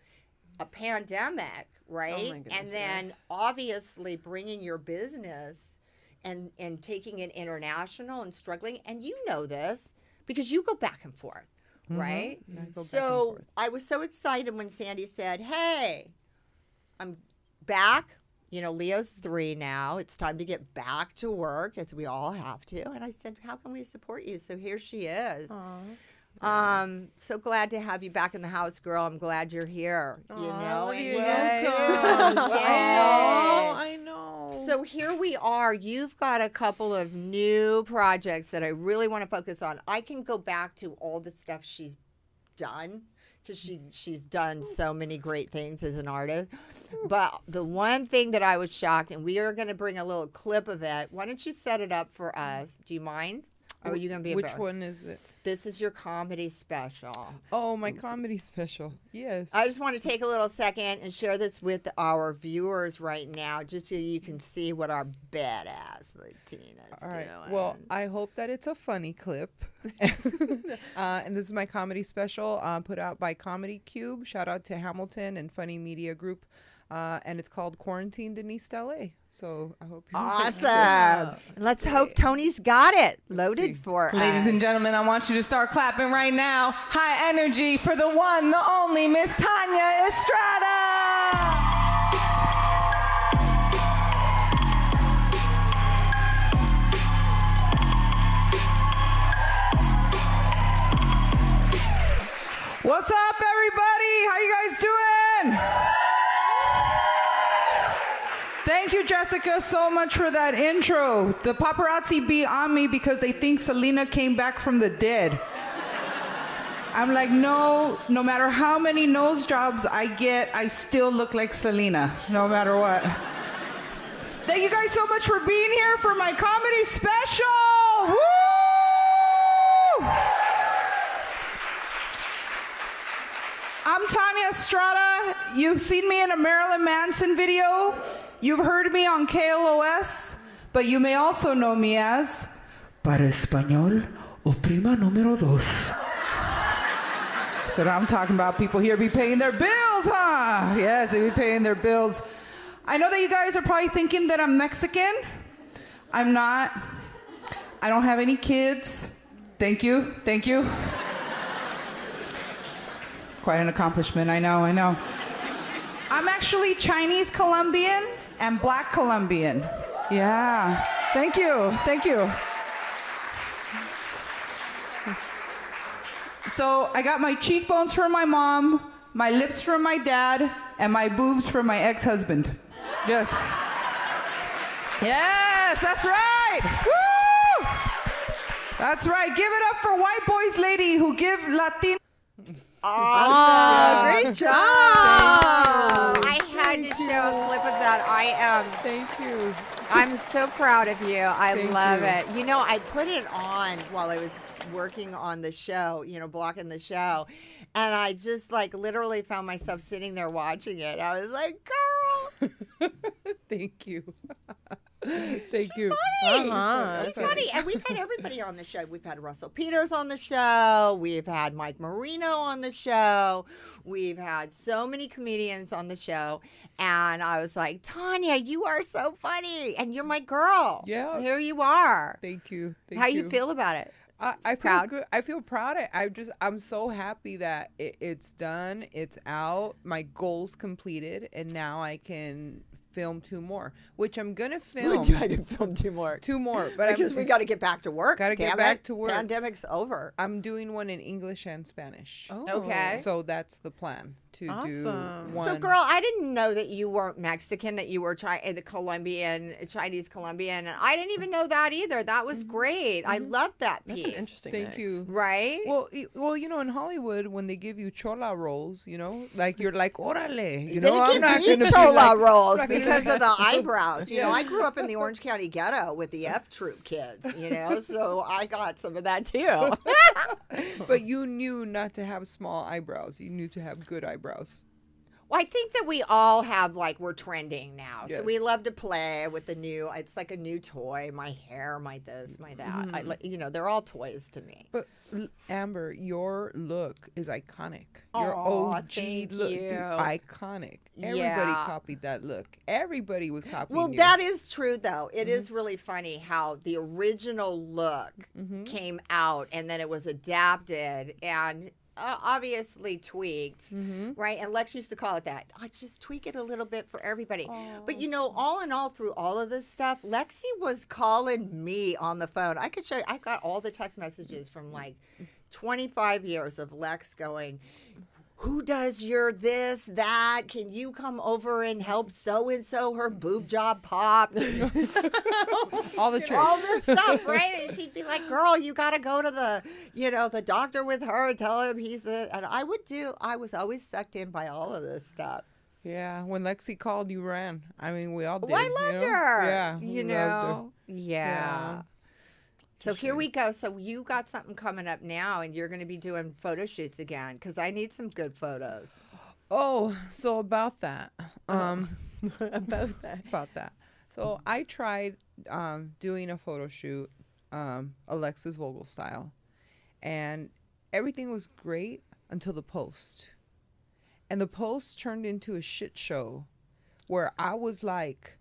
Speaker 2: a pandemic, right? Oh my goodness, and then obviously bringing your business and taking it international and struggling. And you know this, because you go back and forth, right? So I was so excited when Sandy said, "Hey, I'm back. You know, Leo's 3 now. It's time to get back to work, as we all have to." And I said, "How can we support you?" So here she is. Aww. So glad to have you back in the house, girl. I'm glad you're here. You know,
Speaker 3: love you
Speaker 2: welcome.
Speaker 4: I know.
Speaker 2: So here we are. You've got a couple of new projects that I really want to focus on. I can go back to all the stuff she's done, because she's done so many great things as an artist. But the one thing that I was shocked, and we are going to bring a little clip of it. Why don't you set it up for us? Do you mind? Or are you going to be
Speaker 4: Which one is it?
Speaker 2: This is your comedy special.
Speaker 4: Oh, my comedy special. Yes.
Speaker 2: I just want to take a little second and share this with our viewers right now, just so you can see what our badass Latina's doing.
Speaker 4: Well, I hope that it's a funny clip. And this is my comedy special put out by Comedy Cube. Shout out to Hamilton and Funny Media Group. And it's called Quarantined in East LA. So I hope you
Speaker 2: awesome. And let's hope Tony's got it loaded for us.
Speaker 5: Ladies and gentlemen, I want you to start clapping right now. High energy for the one, the only Miss Tanya Estrada. What's up, everybody? How you guys doing? Thank you, Jessica, so much for that intro. The paparazzi be on me because they think Selena came back from the dead. I'm like, no matter how many nose jobs I get, I still look like Selena, no matter what. Thank you guys so much for being here for my comedy special. Woo! I'm Tanya Estrada. You've seen me in a Marilyn Manson video. You've heard me on KLOS, but you may also know me as Para Español o Prima Número 2. So now I'm talking about people here be paying their bills, huh? Yes, they be paying their bills. I know that you guys are probably thinking that I'm Mexican. I'm not. I don't have any kids. Thank you. Quite an accomplishment, I know. I'm actually Chinese Colombian and Black Colombian. Yeah, thank you. So I got my cheekbones from my mom, my lips from my dad, and my boobs from my ex-husband. Yes. Yes, that's right. Woo! That's right. Give it up for white boys lady who give Latin.
Speaker 2: Awesome. Great job. I had to show a clip of that.
Speaker 4: Thank you.
Speaker 2: I'm so proud of you. I
Speaker 4: Thank
Speaker 2: love
Speaker 4: you.
Speaker 2: it. You know, I put it on while I was working on the show, blocking the show. And I just literally found myself sitting there watching it. I was like, girl.
Speaker 4: Thank you. Thank you.
Speaker 2: Funny. She's funny. And we've had everybody on the show. We've had Russell Peters on the show. We've had Mike Marino on the show. We've had so many comedians on the show. And I was like, Tanya, you are so funny. And you're my girl.
Speaker 4: Yeah.
Speaker 2: Here you are.
Speaker 4: Thank you.
Speaker 2: How you feel about it?
Speaker 4: I feel
Speaker 2: Proud?
Speaker 4: good. I feel proud. I'm so happy that it's done. It's out. My goal's completed, and now I can film 2 more, which I'm gonna film.
Speaker 2: I can film 2 more.
Speaker 4: 2 more, but
Speaker 2: Because we got to get back to work.
Speaker 4: Gotta get
Speaker 2: Damn
Speaker 4: back
Speaker 2: it.
Speaker 4: to work.
Speaker 2: Pandemic's over.
Speaker 4: I'm doing one in English and Spanish.
Speaker 3: Oh.
Speaker 2: Okay.
Speaker 4: So that's the plan to do
Speaker 3: Awesome.
Speaker 4: one.
Speaker 2: So, girl, I didn't know that you weren't Mexican, that you were the Chinese Colombian. And I didn't even know that either. That was great. I loved that piece.
Speaker 3: That's an interesting
Speaker 4: Thank
Speaker 3: mix.
Speaker 4: you.
Speaker 2: Right?
Speaker 4: Well, in Hollywood, when they give you chola rolls, like you're like, orale.
Speaker 2: They give me chola rolls because of the eyebrows. I grew up in the Orange County ghetto with the F Troop kids, so I got some of that too.
Speaker 4: But you knew not to have small eyebrows. You knew to have good eyebrows.
Speaker 2: Well, I think that we all have, we're trending now.
Speaker 4: Yes.
Speaker 2: So we love to play with it's like a new toy. My hair, my this, my that. They're all toys to me.
Speaker 4: But Amber, your look is iconic. Your
Speaker 2: Aw,
Speaker 4: OG
Speaker 2: thank
Speaker 4: look,
Speaker 2: you.
Speaker 4: dude, iconic. Everybody
Speaker 2: Yeah.
Speaker 4: copied that look. Everybody was copying
Speaker 2: Well,
Speaker 4: you.
Speaker 2: that is true, though. It is really funny how the original look came out and then it was adapted and obviously tweaked, right? And Lex used to call it that. I just tweak it a little bit for everybody. But all in all, through all of this stuff, Lexi was calling me on the phone. I could show you. I got all the text messages from 25 years of Lex going, who does your this, that? Can you come over and help so-and-so? Her boob job popped.
Speaker 4: all the tricks.
Speaker 2: All this stuff, right? And she'd be like, girl, you got to go to the doctor with her and tell him and I was always sucked in by all of this stuff.
Speaker 4: Yeah, when Lexi called, you ran. I mean, we all did.
Speaker 2: Well, I loved her.
Speaker 4: Yeah, we loved her.
Speaker 2: Yeah. So here we go. So you got something coming up now, and you're going to be doing photo shoots again because I need some good photos.
Speaker 4: Oh, so about that.
Speaker 3: About that.
Speaker 4: So I tried doing a photo shoot, Alexis Vogel style, and everything was great until the post. And the post turned into a shit show where I was like,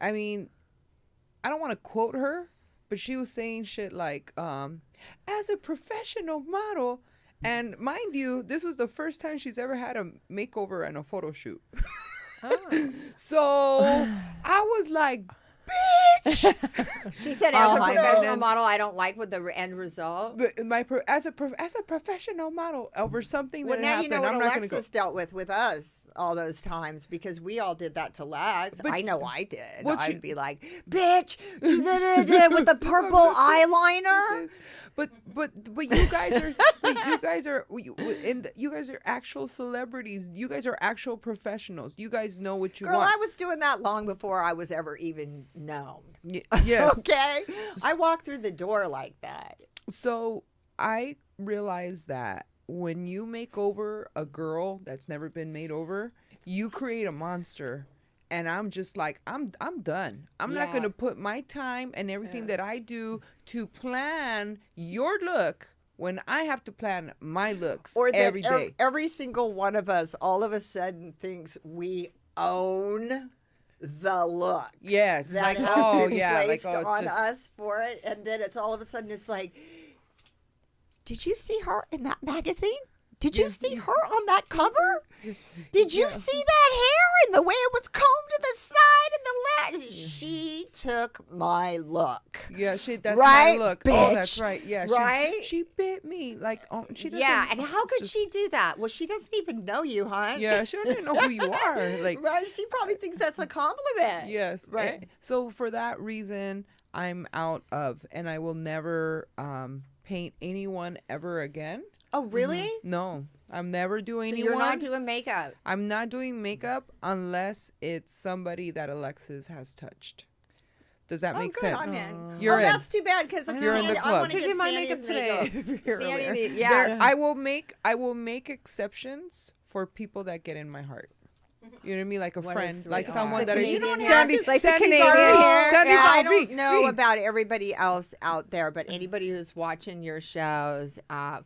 Speaker 4: I mean, I don't want to quote her, but she was saying shit like, as a professional model, and mind you, this was the first time she's ever had a makeover and a photo shoot. So I was like, bitch.
Speaker 2: She said, as a professional model, I don't like with the end result.
Speaker 4: But as a professional model over something
Speaker 2: Well,
Speaker 4: that
Speaker 2: now
Speaker 4: happened,
Speaker 2: you know what
Speaker 4: I'm not going to go.
Speaker 2: Alexis dealt with us all those times because we all did that to Lex.
Speaker 4: But-
Speaker 2: I know I did.
Speaker 4: What
Speaker 2: I'd
Speaker 4: you-
Speaker 2: be like, bitch, you did it with the purple eyeliner.
Speaker 4: But you guys are actual celebrities. You guys are actual professionals. You guys know what you
Speaker 2: Girl,
Speaker 4: want.
Speaker 2: I was doing that long before I was ever even known.
Speaker 4: Yes.
Speaker 2: Okay? I walked through the door like that.
Speaker 4: So I realized that when you make over a girl that's never been made over, you create a monster. And I'm just like, I'm done. I'm not
Speaker 2: Yeah.
Speaker 4: going to put my time and everything that I do to plan your look when I have to plan my looks
Speaker 2: Or that
Speaker 4: every day.
Speaker 2: every single one of us all of a sudden thinks we own the look.
Speaker 4: Yes.
Speaker 2: That
Speaker 4: Like,
Speaker 2: has
Speaker 4: oh,
Speaker 2: been
Speaker 4: yeah.
Speaker 2: placed
Speaker 4: Like, oh, it's
Speaker 2: on
Speaker 4: just,
Speaker 2: us for it. And then it's all of a sudden it's like, did you see her in that magazine? Did you see her on that cover? Did you see that hair and the way it was combed to the side and the left? She took my look.
Speaker 4: Yeah, that's
Speaker 2: right?
Speaker 4: my look.
Speaker 2: Bitch.
Speaker 4: Oh, that's right. Yeah,
Speaker 2: right?
Speaker 4: She bit me. Like, she doesn't.
Speaker 2: Yeah, and how could she do that? Well, she doesn't even know you, hon.
Speaker 4: Yeah, she don't even know who you are. Like,
Speaker 2: right? She probably thinks that's a compliment.
Speaker 4: yes.
Speaker 2: Right.
Speaker 4: So for that reason, I'm out of, and I will never paint anyone ever again.
Speaker 2: Oh, really?
Speaker 4: No, I'm never doing
Speaker 2: So
Speaker 4: anyone.
Speaker 2: you're not doing makeup?
Speaker 4: I'm not doing makeup unless it's somebody that Alexis has touched. Does that make
Speaker 2: good,
Speaker 4: sense?
Speaker 2: I'm in.
Speaker 4: You're in.
Speaker 2: That's too bad because
Speaker 4: You're in the
Speaker 2: I
Speaker 4: club.
Speaker 2: want to
Speaker 3: Who
Speaker 2: get
Speaker 3: did my
Speaker 2: Sandy's
Speaker 3: makeup today?
Speaker 2: Sandy,
Speaker 4: There,
Speaker 2: yeah.
Speaker 4: I will make exceptions for people that get in my heart. You know what I mean? Like a
Speaker 2: What a
Speaker 4: friend, like
Speaker 2: sweetheart.
Speaker 4: someone that
Speaker 2: You
Speaker 4: is
Speaker 2: don't have
Speaker 4: Sandy,
Speaker 2: to-
Speaker 3: like the
Speaker 4: Sandy's
Speaker 3: Canadian
Speaker 4: all-
Speaker 3: hair.
Speaker 4: Sandy's
Speaker 2: Yeah,
Speaker 4: all
Speaker 2: I don't
Speaker 4: V,
Speaker 2: know
Speaker 4: V.
Speaker 2: about everybody else out there, but anybody who's watching your shows,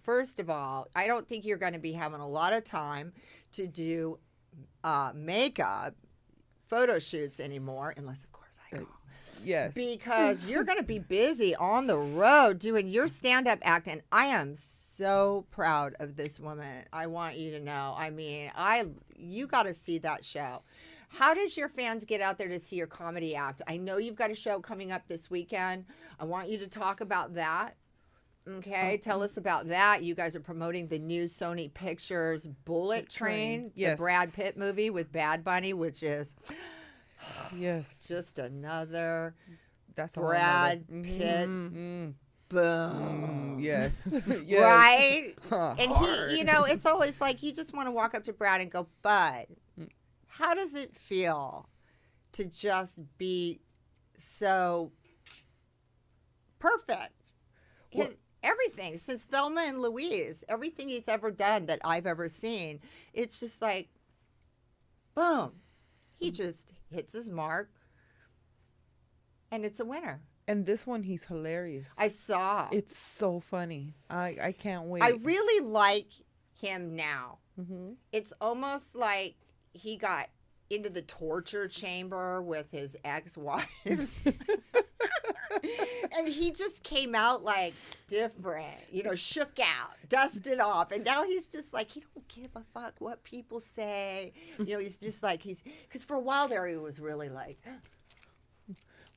Speaker 2: first of all, I don't think you're going to be having a lot of time to do makeup photo shoots anymore, unless, of course, I go.
Speaker 4: Yes.
Speaker 2: Because you're going to be busy on the road doing your stand-up act, and I am so proud of this woman. I want you to know. I mean, you got to see that show. How does your fans get out there to see your comedy act? I know you've got a show coming up this weekend. I want you to talk about that. Okay, tell us about that. You guys are promoting the new Sony Pictures Bullet Train,
Speaker 4: Yes.
Speaker 2: the Brad Pitt movie with Bad Bunny, which is
Speaker 4: Yes.
Speaker 2: just another
Speaker 4: That's a whole
Speaker 2: Brad
Speaker 4: nother-
Speaker 2: Pitt.
Speaker 4: Mm,
Speaker 2: Boom.
Speaker 4: yes. Yes.
Speaker 2: Right?
Speaker 4: Huh,
Speaker 2: And
Speaker 4: hard.
Speaker 2: he, it's always like you just want to walk up to Brad and go, Bud, how does it feel to just be so perfect? Everything, since Thelma and Louise, everything he's ever done that I've ever seen, it's just like, boom. He just hits his mark, and it's a winner.
Speaker 4: And this one, he's hilarious.
Speaker 2: I saw.
Speaker 4: It's so funny. I can't wait.
Speaker 2: I really like him now.
Speaker 4: Mhm.
Speaker 2: It's almost like he got into the torture chamber with his ex-wives. And he just came out like different, shook out, dusted off. And now he's just like, he don't give a fuck what people say. He's just like, because for a while there, he was really like,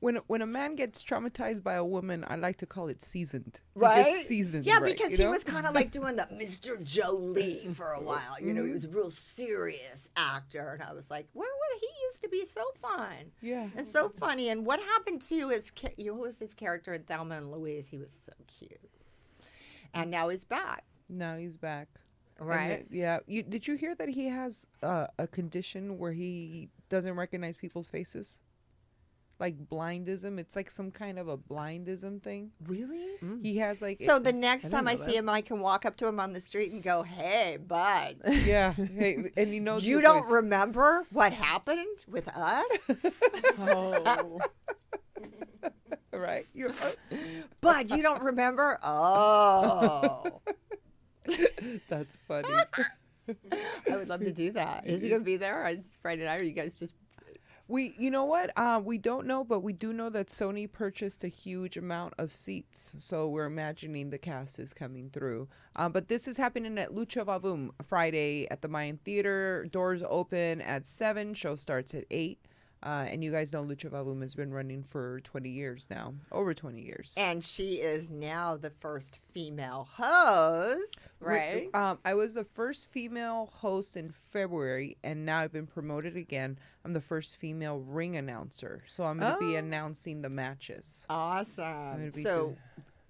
Speaker 4: When a man gets traumatized by a woman, I like to call it seasoned. He
Speaker 2: right?
Speaker 4: gets seasoned.
Speaker 2: Yeah,
Speaker 4: right,
Speaker 2: because
Speaker 4: you
Speaker 2: he
Speaker 4: know?
Speaker 2: was kind of like doing the Mr. Jolie for a while. He was a real serious actor. And I was like, where was he? Used to be so fun.
Speaker 4: Yeah.
Speaker 2: And so funny. And what happened to who was his character in Thelma and Louise? He was so cute. And now he's back.
Speaker 4: Now he's back. And
Speaker 2: Right.
Speaker 4: yeah. Did you hear that he has a condition where he doesn't recognize people's faces? Like blindism. It's like some kind of a blindism thing.
Speaker 2: Really?
Speaker 4: He has like.
Speaker 2: So the next
Speaker 4: didn't
Speaker 2: time I
Speaker 4: know
Speaker 2: see
Speaker 4: that.
Speaker 2: him, I can walk up to him on the street and go, hey, bud.
Speaker 4: Yeah. Hey, and he knows.
Speaker 2: You
Speaker 4: your
Speaker 2: don't
Speaker 4: voice.
Speaker 2: remember what happened with us?
Speaker 3: Oh.
Speaker 4: Right. Your voice.
Speaker 2: Bud, you don't remember? Oh.
Speaker 4: That's funny.
Speaker 2: I would love to do that. Is he going to be there? It's Friday night. Or you guys just...
Speaker 4: You know what? We don't know, but we do know that Sony purchased a huge amount of seats. So we're imagining the cast is coming through. But this is happening at Lucha Vavum Friday at the Mayan Theater. Doors open at 7. Show starts at 8. And you guys know Lucha Vavum has been running for 20 years now. Over 20 years.
Speaker 2: And she is now the first female host, right?
Speaker 4: I was the first female host in February, and now I've been promoted again. I'm the first female ring announcer. So I'm going to be announcing the matches.
Speaker 2: Awesome.
Speaker 4: be
Speaker 2: So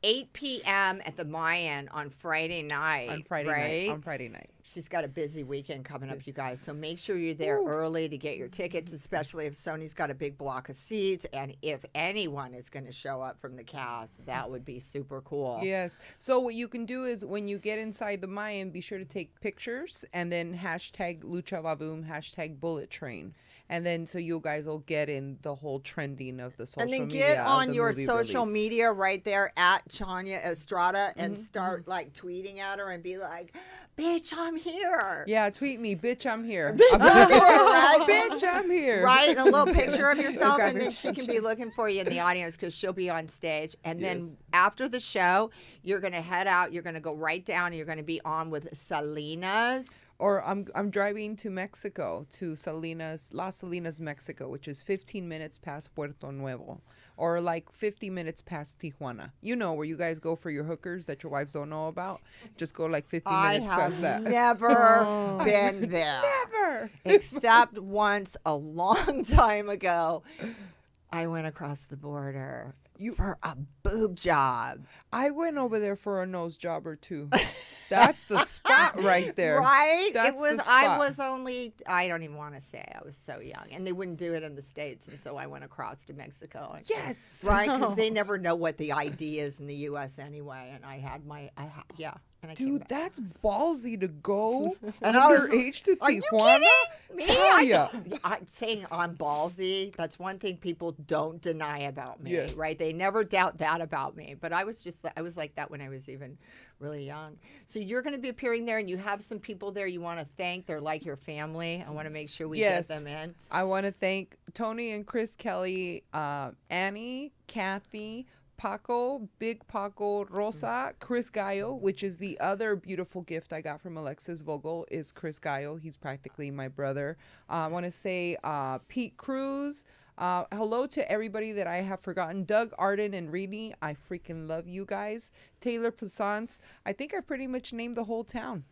Speaker 2: 8 p.m. at the Mayan on Friday night.
Speaker 4: On Friday
Speaker 2: right?
Speaker 4: night. On Friday night.
Speaker 2: She's got a busy weekend coming up, you guys. So make sure you're there early to get your tickets, especially if Sony's got a big block of seats. And if anyone is going to show up from the cast, that would be super cool.
Speaker 4: Yes. So what you can do is when you get inside the Mayan, be sure to take pictures and then hashtag Lucha Vavum, hashtag Bullet Train. And then so you guys will get in the whole trending of the social
Speaker 2: And then
Speaker 4: media.
Speaker 2: get
Speaker 4: of
Speaker 2: on
Speaker 4: the
Speaker 2: your
Speaker 4: movie
Speaker 2: social
Speaker 4: release.
Speaker 2: media right there at Tanya Estrada and start like tweeting at her and be like, bitch, I'm here.
Speaker 4: Yeah, tweet me, bitch, I'm here.
Speaker 2: I'm here, right?
Speaker 4: Bitch, I'm here.
Speaker 2: Right, and a little picture of yourself,
Speaker 4: Grab
Speaker 2: and
Speaker 4: your
Speaker 2: then she can be looking for you in the audience because she'll be on stage. And then
Speaker 4: Yes.
Speaker 2: after the show, you're going to head out. You're going to go right down. And you're going to be on with Selena's
Speaker 4: Or I'm driving to Mexico, to Las Salinas, Mexico, which is 15 minutes past Puerto Nuevo, or like 50 minutes past Tijuana. You know, where you guys go for your hookers that your wives don't know about. Just go like 50 minutes past that.
Speaker 2: Never been there.
Speaker 4: Never.
Speaker 2: Except once a long time ago, I went across the border for a boob job.
Speaker 4: I went over there for a nose job or two. That's the spot right there.
Speaker 2: Right?
Speaker 4: That's the spot.
Speaker 2: I was only, I don't even want to say, I was so young. And they wouldn't do it in the States. And so I went across to Mexico. And,
Speaker 4: Yes.
Speaker 2: Right? Because they never know what the ID is in the U.S. anyway. And I had yeah. And I came
Speaker 4: Dude,
Speaker 2: back.
Speaker 4: that's ballsy to go
Speaker 2: And I was,
Speaker 4: underage to
Speaker 2: are you
Speaker 4: Tijuana.
Speaker 2: kidding me?
Speaker 4: Hell yeah.
Speaker 2: I'm saying I'm ballsy. That's one thing people don't deny about me,
Speaker 4: Yes.
Speaker 2: right? They never doubt that about me. But I was like that when I was even really young. So you're going to be appearing there, and you have some people there you want to thank. They're like your family. I want to make sure we get them in.
Speaker 4: I want to thank Tony and Chris Kelly, Annie, Kathy, Paco, Big Paco, Rosa, Chris Gallo, which is the other beautiful gift I got from Alexis Vogel, is Chris Gallo. He's practically my brother. I want to say Pete Cruz. Hello to everybody that I have forgotten. Doug, Arden, and Reedy. I freaking love you guys. Taylor Passance. I think I've pretty much named the whole town.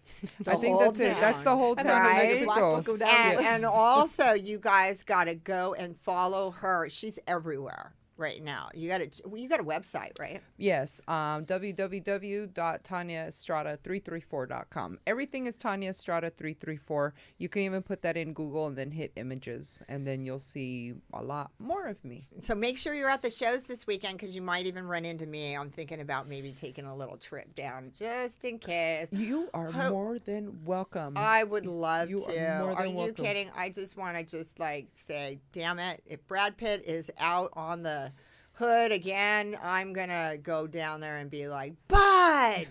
Speaker 4: I think that's it. That's the whole town
Speaker 2: Right?
Speaker 4: of Mexico.
Speaker 3: Go down the
Speaker 2: And also, you guys got to go and follow her. She's everywhere right now. You got a website, right?
Speaker 4: Yes, www.tanyaestrada334.com. Everything is Tanya Estrada 334. You can even put that in Google and then hit images, and then you'll see a lot more of me.
Speaker 2: So make sure you're at the shows this weekend, because you might even run into me. I'm thinking about maybe taking a little trip down just in case.
Speaker 4: You are more than welcome.
Speaker 2: I would love
Speaker 4: You
Speaker 2: to.
Speaker 4: are more
Speaker 2: Are
Speaker 4: than
Speaker 2: you
Speaker 4: welcome.
Speaker 2: kidding? I just want to say, damn it, if Brad Pitt is out on the hood again, I'm gonna go down there and be like, Bud.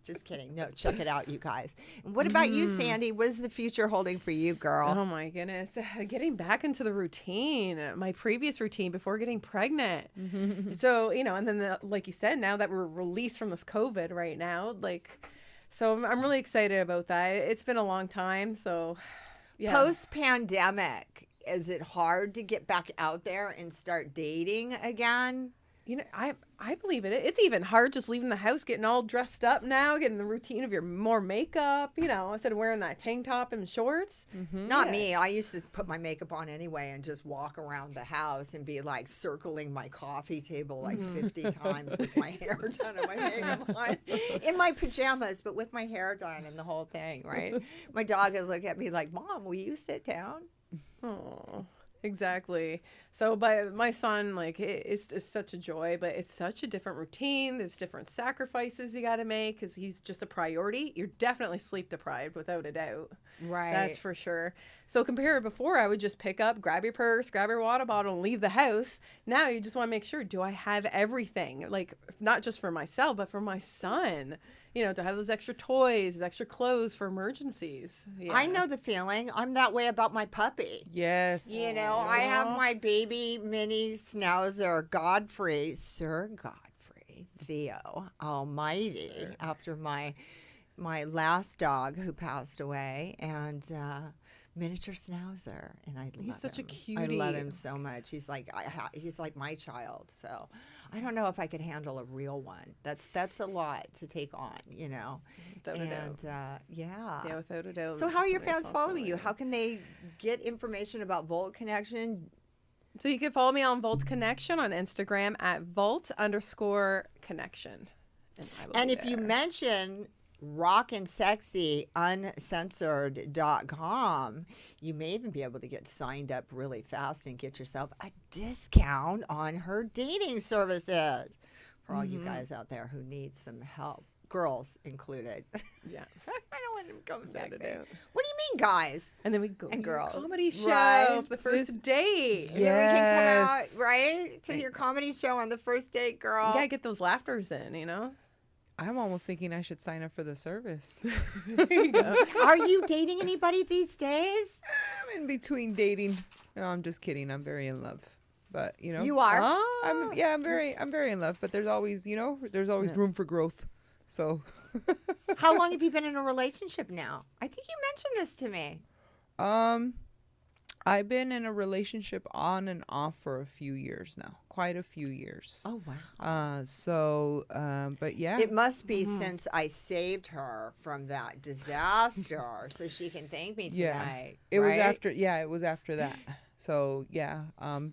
Speaker 2: Just kidding. No, check it out, you guys. And what about you, Sandy? What is the future holding for you, girl?
Speaker 3: Oh my goodness. Getting back into the routine, my previous routine before getting pregnant. So, and then like you said, now that we're released from this COVID right now, so I'm really excited about that. It's been a long time. So yeah.
Speaker 2: Post-pandemic, is it hard to get back out there and start dating again?
Speaker 3: I believe it. It's even hard just leaving the house, getting all dressed up now, getting the routine of your more makeup, instead of wearing that tank top and shorts.
Speaker 2: Not me. I used to put my makeup on anyway and just walk around the house and be like circling my coffee table like 50 times with my hair done and my makeup on in my pajamas, but with my hair done and the whole thing, right? My dog would look at me like, Mom, will you sit down?
Speaker 3: Oh, exactly. So, but my son, it's just such a joy, but it's such a different routine. There's different sacrifices you got to make because he's just a priority. You're definitely sleep deprived without a doubt.
Speaker 2: Right.
Speaker 3: That's for sure. So compared to before, I would just pick up, grab your purse, grab your water bottle, and leave the house. Now you just want to make sure, do I have everything? Not just for myself, but for my son. To have those extra toys, extra clothes for emergencies. Yeah.
Speaker 2: I know the feeling. I'm that way about my puppy.
Speaker 4: Yes.
Speaker 2: I have my baby mini schnauzer, Godfrey, Sir Godfrey, Theo Almighty, after my last dog who passed away, and miniature schnauzer, and I love
Speaker 3: He's such a
Speaker 2: him.
Speaker 3: cutie.
Speaker 2: I love him so much. He's like my child. So I don't know if I could handle a real one. That's a lot to take on,
Speaker 3: Without a doubt.
Speaker 2: Yeah,
Speaker 3: without a doubt.
Speaker 2: So how are your
Speaker 3: Somebody's
Speaker 2: fans following you?
Speaker 3: responsibility.
Speaker 2: How can they get information about Volt Connection?
Speaker 3: So you can follow me on Volt Connection on Instagram at Volt_connection.
Speaker 2: And if you mention Rock-N-Sexxy UnCensored.com, you may even be able to get signed up really fast and get yourself a discount on her dating services for all you guys out there who need some help. Girls included.
Speaker 3: Yeah.
Speaker 2: I don't want to come back
Speaker 3: Without a
Speaker 2: there.
Speaker 3: doubt.
Speaker 2: What do you mean, guys?
Speaker 3: And then we go
Speaker 2: And
Speaker 3: to your
Speaker 2: girls.
Speaker 3: comedy show
Speaker 2: Right.
Speaker 3: for the first date.
Speaker 2: And then we can come out,
Speaker 4: Yes.
Speaker 2: right, to your comedy show on the first date, girl.
Speaker 3: You gotta get those laughters in,
Speaker 4: I'm almost thinking I should sign up for the service.
Speaker 3: There you go.
Speaker 2: Are you dating anybody these days?
Speaker 4: I'm in between dating. No, I'm just kidding. I'm very in love. But,
Speaker 2: You are?
Speaker 3: Oh.
Speaker 4: I'm very in love, but there's always room for growth. So,
Speaker 2: How long have you been in a relationship now? I think you mentioned this to me.
Speaker 4: I've been in a relationship on and off for a few years now, quite a few years.
Speaker 2: Oh, wow.
Speaker 4: But yeah.
Speaker 2: It must be since I saved her from that disaster, so she can thank me tonight.
Speaker 4: It was
Speaker 2: right?
Speaker 4: after. Yeah, it was after that. So yeah,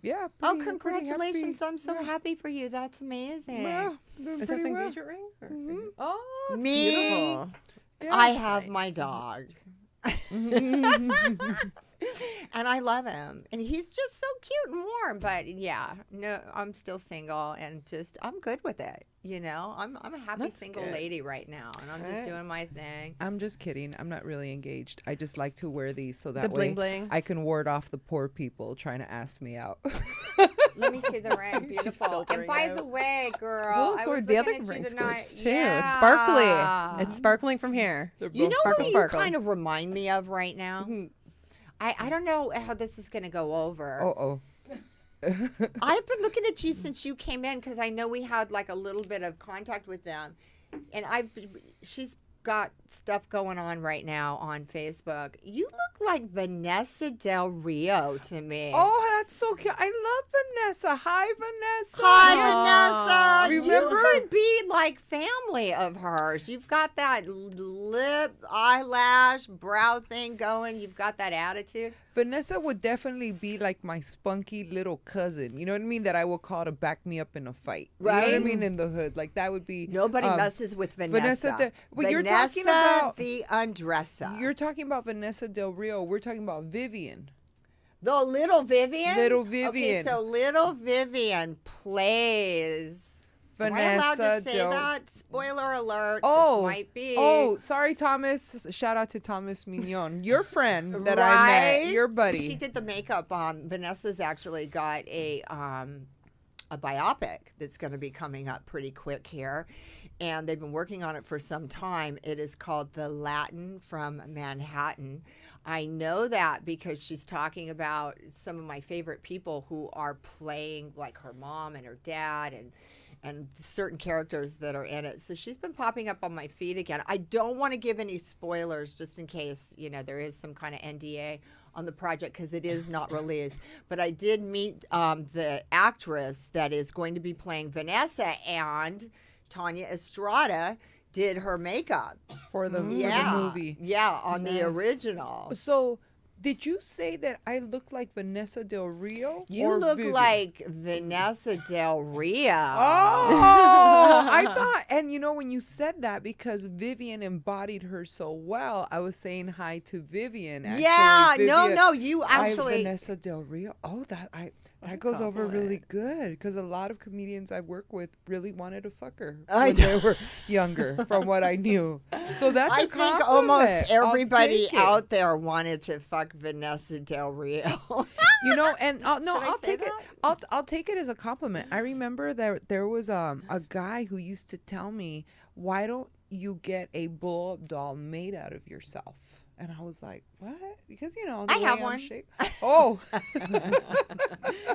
Speaker 4: yeah.
Speaker 2: Oh,
Speaker 4: pretty
Speaker 2: congratulations!
Speaker 4: happy.
Speaker 2: I'm so happy for you. That's amazing.
Speaker 4: Yeah, doing
Speaker 3: Is that
Speaker 4: pretty
Speaker 3: the
Speaker 4: well.
Speaker 3: engagement ring? Oh,
Speaker 2: Me,
Speaker 3: beautiful.
Speaker 4: Yeah.
Speaker 2: I have my dog. And I love him, and he's just so cute and warm. But yeah, no, I'm still single, and I'm good with it. You know, I'm a happy
Speaker 3: That's
Speaker 2: single
Speaker 3: good.
Speaker 2: lady right now, and I'm just doing my thing.
Speaker 4: I'm just kidding. I'm not really engaged. I just like to wear these so that
Speaker 3: The
Speaker 4: way
Speaker 3: bling bling.
Speaker 4: I can ward off the poor people trying to ask me out.
Speaker 2: Let me see the ring. Beautiful. And
Speaker 3: filtering
Speaker 2: by
Speaker 3: it
Speaker 2: the
Speaker 3: out.
Speaker 2: way, girl,
Speaker 3: Oh,
Speaker 2: I
Speaker 3: Lord,
Speaker 2: was
Speaker 3: the
Speaker 2: looking
Speaker 3: other
Speaker 2: at you
Speaker 3: ring's
Speaker 2: tonight.
Speaker 3: gorgeous too.
Speaker 2: Yeah.
Speaker 3: It's sparkly. It's sparkling from here.
Speaker 2: You know
Speaker 3: Sparkle,
Speaker 2: who
Speaker 3: sparkle.
Speaker 2: you kind of remind me of right now? I don't know how this is going to go over.
Speaker 4: Oh.
Speaker 2: I've been looking at you since you came in because I know we had like a little bit of contact with them, and she's got stuff going on right now on Facebook. You look like Vanessa del Rio to me.
Speaker 4: Oh, that's so cute. I love Vanessa. Hi, Vanessa.
Speaker 2: Hi, Vanessa.
Speaker 4: Remember?
Speaker 2: You could be like family of hers. You've got that lip, eyelash, brow thing going. You've got that attitude.
Speaker 4: Vanessa would definitely be like my spunky little cousin. You know what I mean? That I would call to back me up in a fight. You know what I
Speaker 2: Right.
Speaker 4: mean? In the hood. Like that would be.
Speaker 2: Nobody messes with Vanessa.
Speaker 4: Well, you're
Speaker 2: Vanessa
Speaker 4: talking about.
Speaker 2: the undresser.
Speaker 4: You're talking about Vanessa del Rio. We're talking about Vivian.
Speaker 2: The little Vivian?
Speaker 4: Little
Speaker 2: Okay,
Speaker 4: Vivian.
Speaker 2: so little Vivian plays. Am I allowed to
Speaker 4: Vanessa
Speaker 2: say
Speaker 4: del-
Speaker 2: that? Spoiler alert.
Speaker 4: Oh,
Speaker 2: This might be.
Speaker 4: oh, sorry, Thomas. Shout out to Thomas Mignon, your friend that I
Speaker 2: Right?
Speaker 4: met, your buddy.
Speaker 2: She did the makeup. Vanessa's actually got a biopic that's going to be coming up pretty quick here, and they've been working on it for some time. It is called The Latin from Manhattan. I know that because she's talking about some of my favorite people who are playing like her mom and her dad and certain characters that are in it. So she's been popping up on my feed again. I don't want to give any spoilers just in case, there is some kind of NDA on the project because it is not released. But I did meet the actress that is going to be playing Vanessa, and Tanya Estrada did her makeup.
Speaker 4: for the movie.
Speaker 2: Yeah, on the original.
Speaker 4: So, did you say that I look like Vanessa del Rio?
Speaker 2: You
Speaker 4: or
Speaker 2: look
Speaker 4: Vivian?
Speaker 2: like Vanessa del Rio.
Speaker 4: Oh, I thought, and when you said that, because Vivian embodied her so well, I was saying hi to Vivian. Actually.
Speaker 2: Yeah,
Speaker 4: Vivian,
Speaker 2: no, you actually.
Speaker 4: Vanessa del Rio. Oh, that goes over really good because a lot of comedians I work with really wanted to fuck her when they were younger, from what I knew. So that's
Speaker 2: I
Speaker 4: a
Speaker 2: think
Speaker 4: compliment.
Speaker 2: almost everybody
Speaker 4: I'll take it.
Speaker 2: out there wanted to fuck Vanessa del Rio.
Speaker 4: And no,
Speaker 2: Should I
Speaker 4: I'll
Speaker 2: say
Speaker 4: take it.
Speaker 2: that?
Speaker 4: I'll take it as a compliment. I remember that there was a guy who used to tell me, "Why don't you get a blow-up doll made out of yourself?" And I was like, "What?" Because the
Speaker 2: I
Speaker 4: way
Speaker 2: have
Speaker 4: I'm
Speaker 2: one.
Speaker 4: shaped. Oh,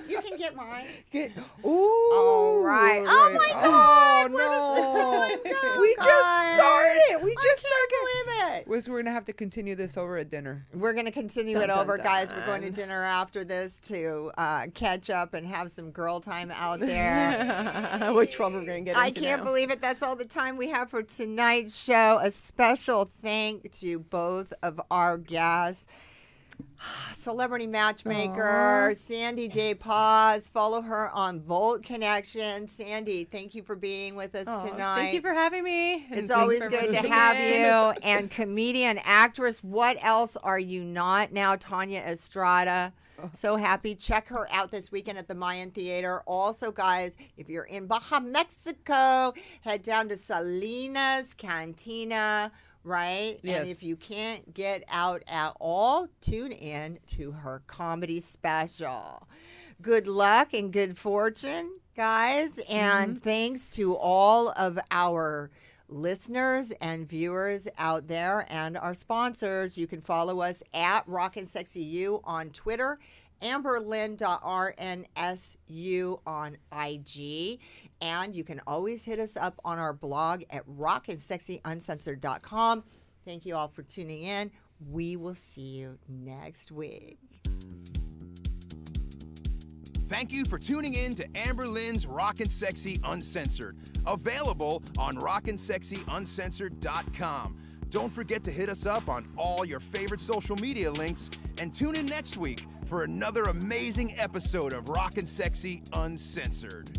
Speaker 2: You can get mine.
Speaker 4: ooh,
Speaker 2: All right. Oh my God. Where does the time go,
Speaker 4: We just
Speaker 2: guys?
Speaker 4: started. We just
Speaker 2: I
Speaker 4: started.
Speaker 2: can't believe it.
Speaker 4: We're gonna have to continue this over at dinner.
Speaker 2: We're going to continue
Speaker 3: Dun,
Speaker 2: it
Speaker 3: dun,
Speaker 2: over, guys. We're going to
Speaker 3: dun.
Speaker 2: dinner after this to catch up and have some girl time out there.
Speaker 3: What trouble we're gonna get
Speaker 2: I
Speaker 3: into
Speaker 2: can't
Speaker 3: now.
Speaker 2: believe it. That's all the time we have for tonight's show. A special thank to both of our guests. Celebrity Matchmaker, Sandy Day Paz. Follow her on Volt Connection. Sandy, thank you for being with us
Speaker 3: Aw,
Speaker 2: tonight.
Speaker 3: Thank you for having me. and
Speaker 2: It's
Speaker 3: thanks
Speaker 2: always
Speaker 3: for
Speaker 2: good to
Speaker 3: listening
Speaker 2: have
Speaker 3: in.
Speaker 2: you. And comedian, actress, what else are you not now? Tanya Estrada. So happy. Check her out this weekend at the Mayan Theater. Also, guys, if you're in Baja, Mexico, head down to Salinas Cantina, right?
Speaker 4: Yes.
Speaker 2: And if you can't get out at all, tune in to her comedy special. Good luck and good fortune, guys. And thanks to all of our listeners and viewers out there and our sponsors. You can follow us at Rock-N-Sexxy on Twitter amberlynn.rnsu on IG. And you can always hit us up on our blog at rockandSexxxyUncensored.com. Thank you all for tuning in. We will see you next week.
Speaker 1: Thank you for tuning in to Amber Lynn's Rock-N-Sexxxy Uncensored, available on rockandSexxyUncensored.com. Don't forget to hit us up on all your favorite social media links, and tune in next week for another amazing episode of Rock-N-Sexxxy Uncensored.